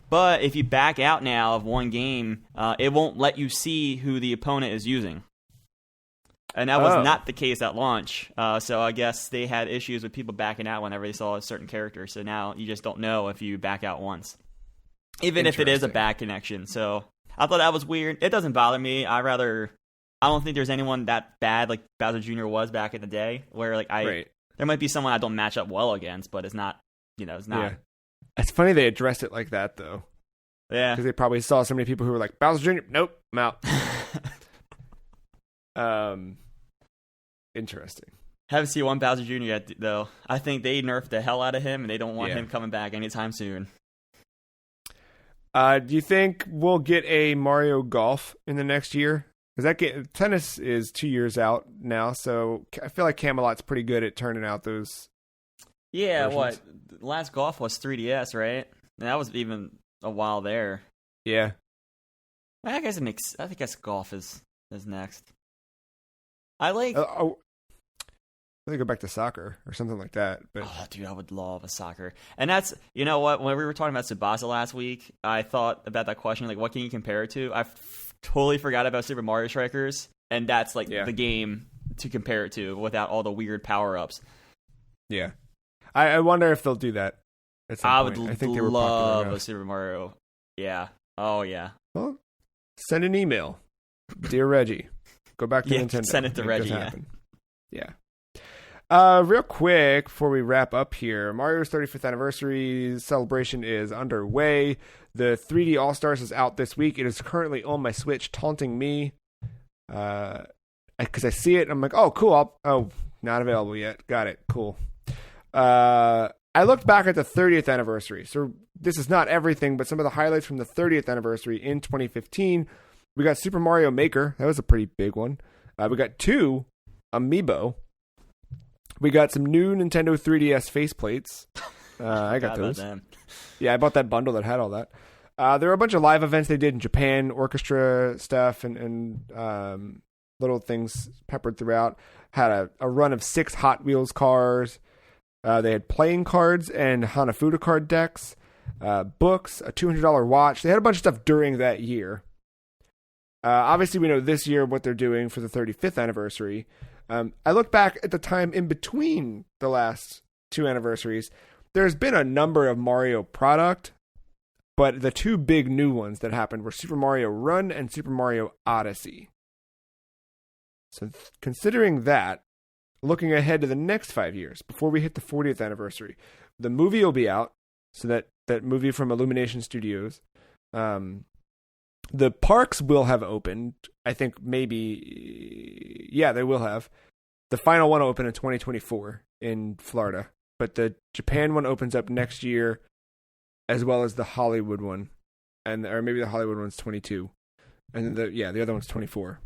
But if you back out now of one game, it won't let you see who the opponent is using. And that was not the case at launch. So I guess they had issues with people backing out whenever they saw a certain character. So now you just don't know if you back out once, even if it is a back connection. So I thought that was weird. It doesn't bother me. I don't think there's anyone that bad like Bowser Jr. was back in the day, where like there might be someone I don't match up well against, but it's not, it's not. Yeah. It's funny they addressed it like that though. Yeah, because they probably saw so many people who were like Bowser Jr. Nope, I'm out. Interesting. Haven't seen one Bowser Jr. yet though. I think they nerfed the hell out of him, and they don't want him coming back anytime soon. Do you think we'll get a Mario Golf in the next year? Because tennis is 2 years out now, so I feel like Camelot's pretty good at turning out those. Yeah, versions. what? Last Golf was 3DS, right? And that was even a while there. Yeah. I guess Golf is next. I like. I go back to soccer or something like that. But dude, I would love a soccer. And that's, you know what? When we were talking about Tsubasa last week, I thought about that question, like, what can you compare it to? I totally forgot about Super Mario Strikers, and that's like the game to compare it to without all the weird power-ups. Yeah. I wonder if they'll do that at some point. I think they would love a Super Mario. Yeah. Oh, yeah. Well, send an email. Dear Reggie. Go back to Nintendo. Send it to Reggie, Yeah. Real quick, before we wrap up here, Mario's 35th anniversary celebration is underway. The 3D All-Stars is out this week. It is currently on my Switch, taunting me. Because I see it, and I'm like, oh, cool. Not available yet. Got it. Cool. I looked back at the 30th anniversary. So this is not everything, but some of the highlights from the 30th anniversary in 2015. We got Super Mario Maker. That was a pretty big one. We got 2 Amiibo. We got some new Nintendo 3DS faceplates. I got those. Yeah, I bought that bundle that had all that. There were a bunch of live events they did in Japan, orchestra stuff, and little things peppered throughout. Had a run of 6 Hot Wheels cars. They had playing cards and Hanafuda card decks, books, a $200 watch. They had a bunch of stuff during that year. Obviously, we know this year what they're doing for the 35th anniversary. I look back at the time in between the last 2 anniversaries. There's been a number of Mario product, but the 2 big new ones that happened were Super Mario Run and Super Mario Odyssey. So considering that, looking ahead to the next 5 years, before we hit the 40th anniversary, the movie will be out. So that movie from Illumination Studios. The parks will have opened. I think maybe, yeah, they will have. The final one will open in 2024 in Florida. But the Japan one opens up next year, as well as the Hollywood one. Or maybe the Hollywood one's 22. And the other one's 24.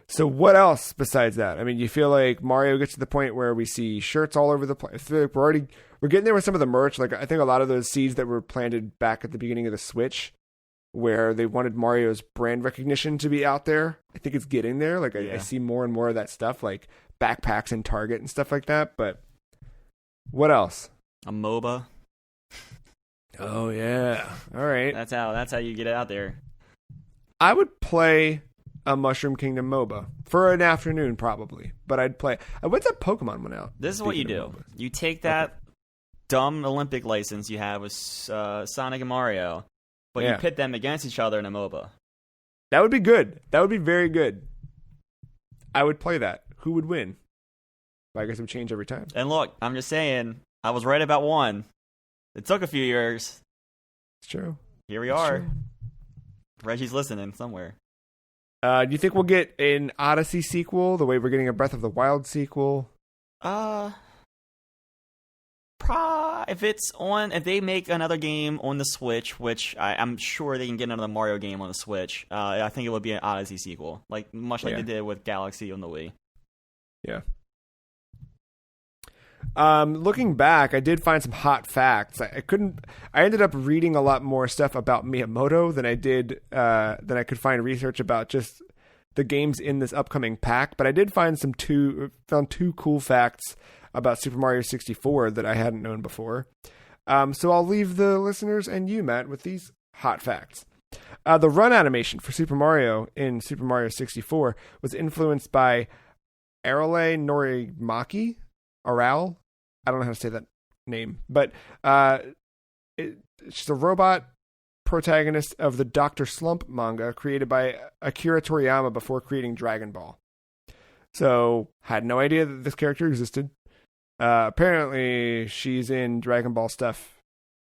So what else besides that? I mean, you feel like Mario gets to the point where we see shirts all over the place. I feel like we're getting there with some of the merch. Like, I think a lot of those seeds that were planted back at the beginning of the Switch, where they wanted Mario's brand recognition to be out there, I think it's getting there. Like, I see more and more of that stuff, like backpacks in Target and stuff like that. But what else? A MOBA. Oh, yeah. All right. That's how you get it out there. I would play a Mushroom Kingdom MOBA for an afternoon, probably. But I'd play. When's that Pokemon one out? This is what you do. MOBAs. You take that dumb Olympic license you have with Sonic and Mario, but you pit them against each other in a MOBA. That would be good. That would be very good. I would play that. Who would win? I guess it would change every time. And look, I'm just saying, I was right about one. It took a few years. It's true. Here we are. True. Reggie's listening somewhere. Do you think we'll get an Odyssey sequel, the way we're getting a Breath of the Wild sequel? If they make another game on the Switch, which I'm sure they can get another Mario game on the Switch, I think it would be an Odyssey sequel, much like they did with Galaxy on the Wii. Yeah. Looking back, I did find some hot facts. I ended up reading a lot more stuff about Miyamoto than I could find research about just the games in this upcoming pack. But I did find found 2 cool facts about Super Mario 64 that I hadn't known before. So I'll leave the listeners and you, Matt, with these hot facts. The run animation for Super Mario in Super Mario 64 was influenced by Arale Norimaki. Aral? I don't know how to say that name. But she's a robot protagonist of the Dr. Slump manga created by Akira Toriyama before creating Dragon Ball. So, had no idea that this character existed. Apparently, she's in Dragon Ball stuff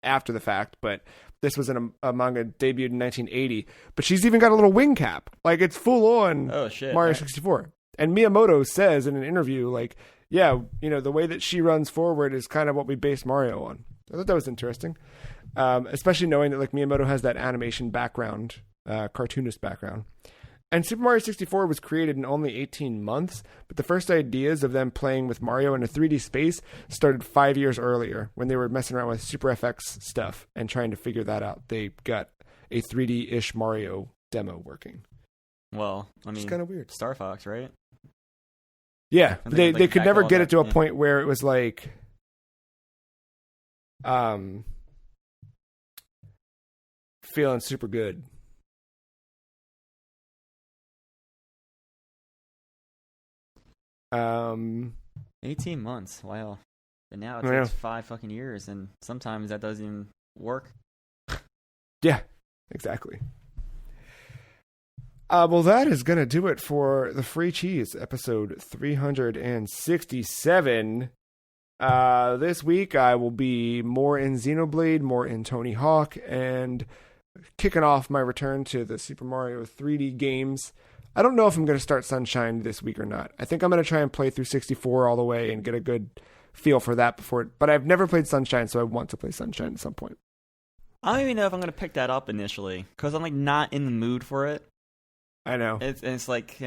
after the fact, but this was in a manga debuted in 1980. But she's even got a little wing cap. Like, it's full on Mario 64. And Miyamoto says in an interview, the way that she runs forward is kind of what we based Mario on. I thought that was interesting. Especially knowing that Miyamoto has that animation background, cartoonist background. And Super Mario 64 was created in only 18 months, but the first ideas of them playing with Mario in a 3D space started 5 years earlier when they were messing around with Super FX stuff and trying to figure that out. They got a 3D-ish Mario demo working. Well, I mean, it's kind of weird. Star Fox, right? Yeah, they could never get it to a point where it was feeling super good. Um, 18 months. Wow. And now it takes 5 fucking years, and sometimes that doesn't even work. Yeah, exactly. Well, that is going to do it for the Free Cheese, episode 367. This week, I will be more in Xenoblade, more in Tony Hawk, and kicking off my return to the Super Mario 3D games. I don't know if I'm going to start Sunshine this week or not. I think I'm going to try and play through 64 all the way and get a good feel for that but I've never played Sunshine, so I want to play Sunshine at some point. I don't even know if I'm going to pick that up initially, because I'm not in the mood for it. I know. It's like,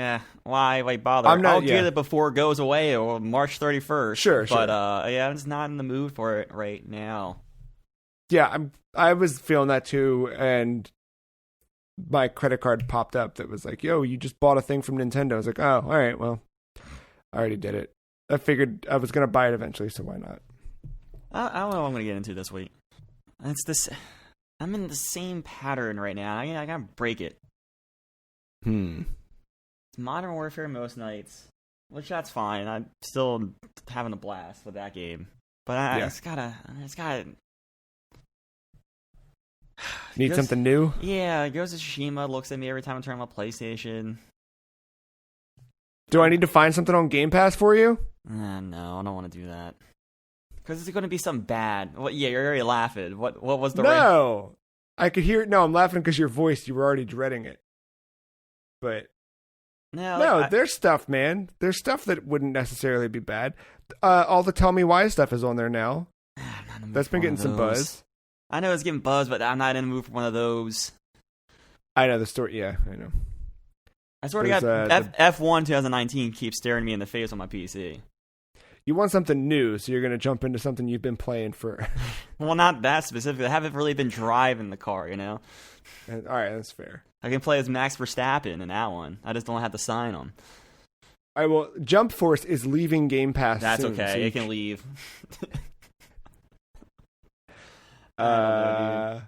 why bother? I'll get it before it goes away or March 31st. Sure. But I'm just not in the mood for it right now. Yeah, I was feeling that too, and my credit card popped up that was like, yo, you just bought a thing from Nintendo. I was like, oh, all right, well, I already did it. I figured I was going to buy it eventually, so why not? I don't know what I'm going to get into this week. It's this. I'm in the same pattern right now. I got to break it. It's Modern Warfare most nights, which that's fine. I'm still having a blast with that game. But I just gotta Need something new? Yeah, Ghost of Tsushima looks at me every time I turn on my PlayStation. Do I need to find something on Game Pass for you? No, I don't want to do that. Because it's going to be something bad. Well, yeah, you're already laughing. What was the... No! I could hear... No, I'm laughing because your voice, you were already dreading it. But... No, there's stuff, man. There's stuff that wouldn't necessarily be bad. All the Tell Me Why stuff is on there now. That's been getting some buzz. I know it's getting buzz, but I'm not in the mood for one of those. I know the story. Yeah, I know. I swear to God, F1 2019 keeps staring me in the face on my PC. You want something new, so you're going to jump into something you've been playing for... Well, not that specifically. I haven't really been driving the car, you know? All right, that's fair. I can play as Max Verstappen in that one. I just don't have to sign him. All right, well, Jump Force is leaving Game Pass That's soon, okay. So it can leave. Well,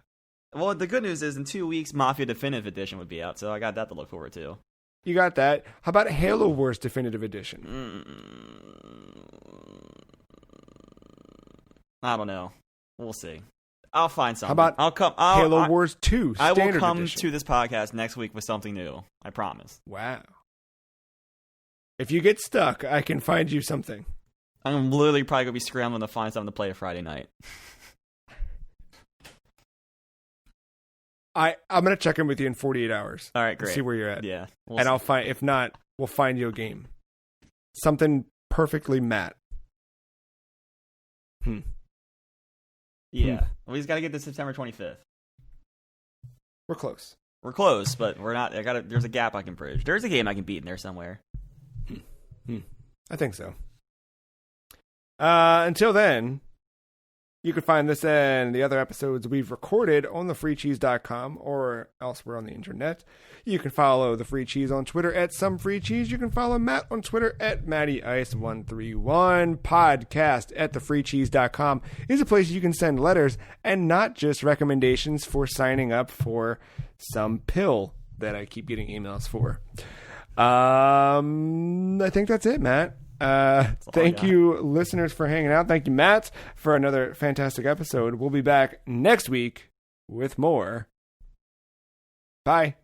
the good news is in 2 weeks, Mafia Definitive Edition would be out, so I got that to look forward to. You got that. How about Halo Wars Definitive Edition? I don't know. We'll see. I'll find something. How about Halo Wars 2 I will come Edition? To this podcast next week with something new. I promise. Wow. If you get stuck, I can find you something. I'm literally probably going to be scrambling to find something to play a Friday night. I'm going to check in with you in 48 hours. All right, great. See where you're at. Yeah. And I'll find, if not, we'll find you a game. Something perfectly matte. Yeah. We just got to get to September 25th. We're close. We're close, but we're not. There's a gap I can bridge. There's a game I can beat in there somewhere. I think so. Until then, you can find this and the other episodes we've recorded on thefreecheese.com or elsewhere on the internet. You can follow The Free Cheese on Twitter at SomeFreeCheese. You can follow Matt on Twitter at MattyIce131. Podcast at thefreecheese.com is a place you can send letters and not just recommendations for signing up for some pill that I keep getting emails for. I think that's it, Matt. Thank you, listeners, for hanging out. Thank you, Matt, for another fantastic episode. We'll be back next week with more. Bye.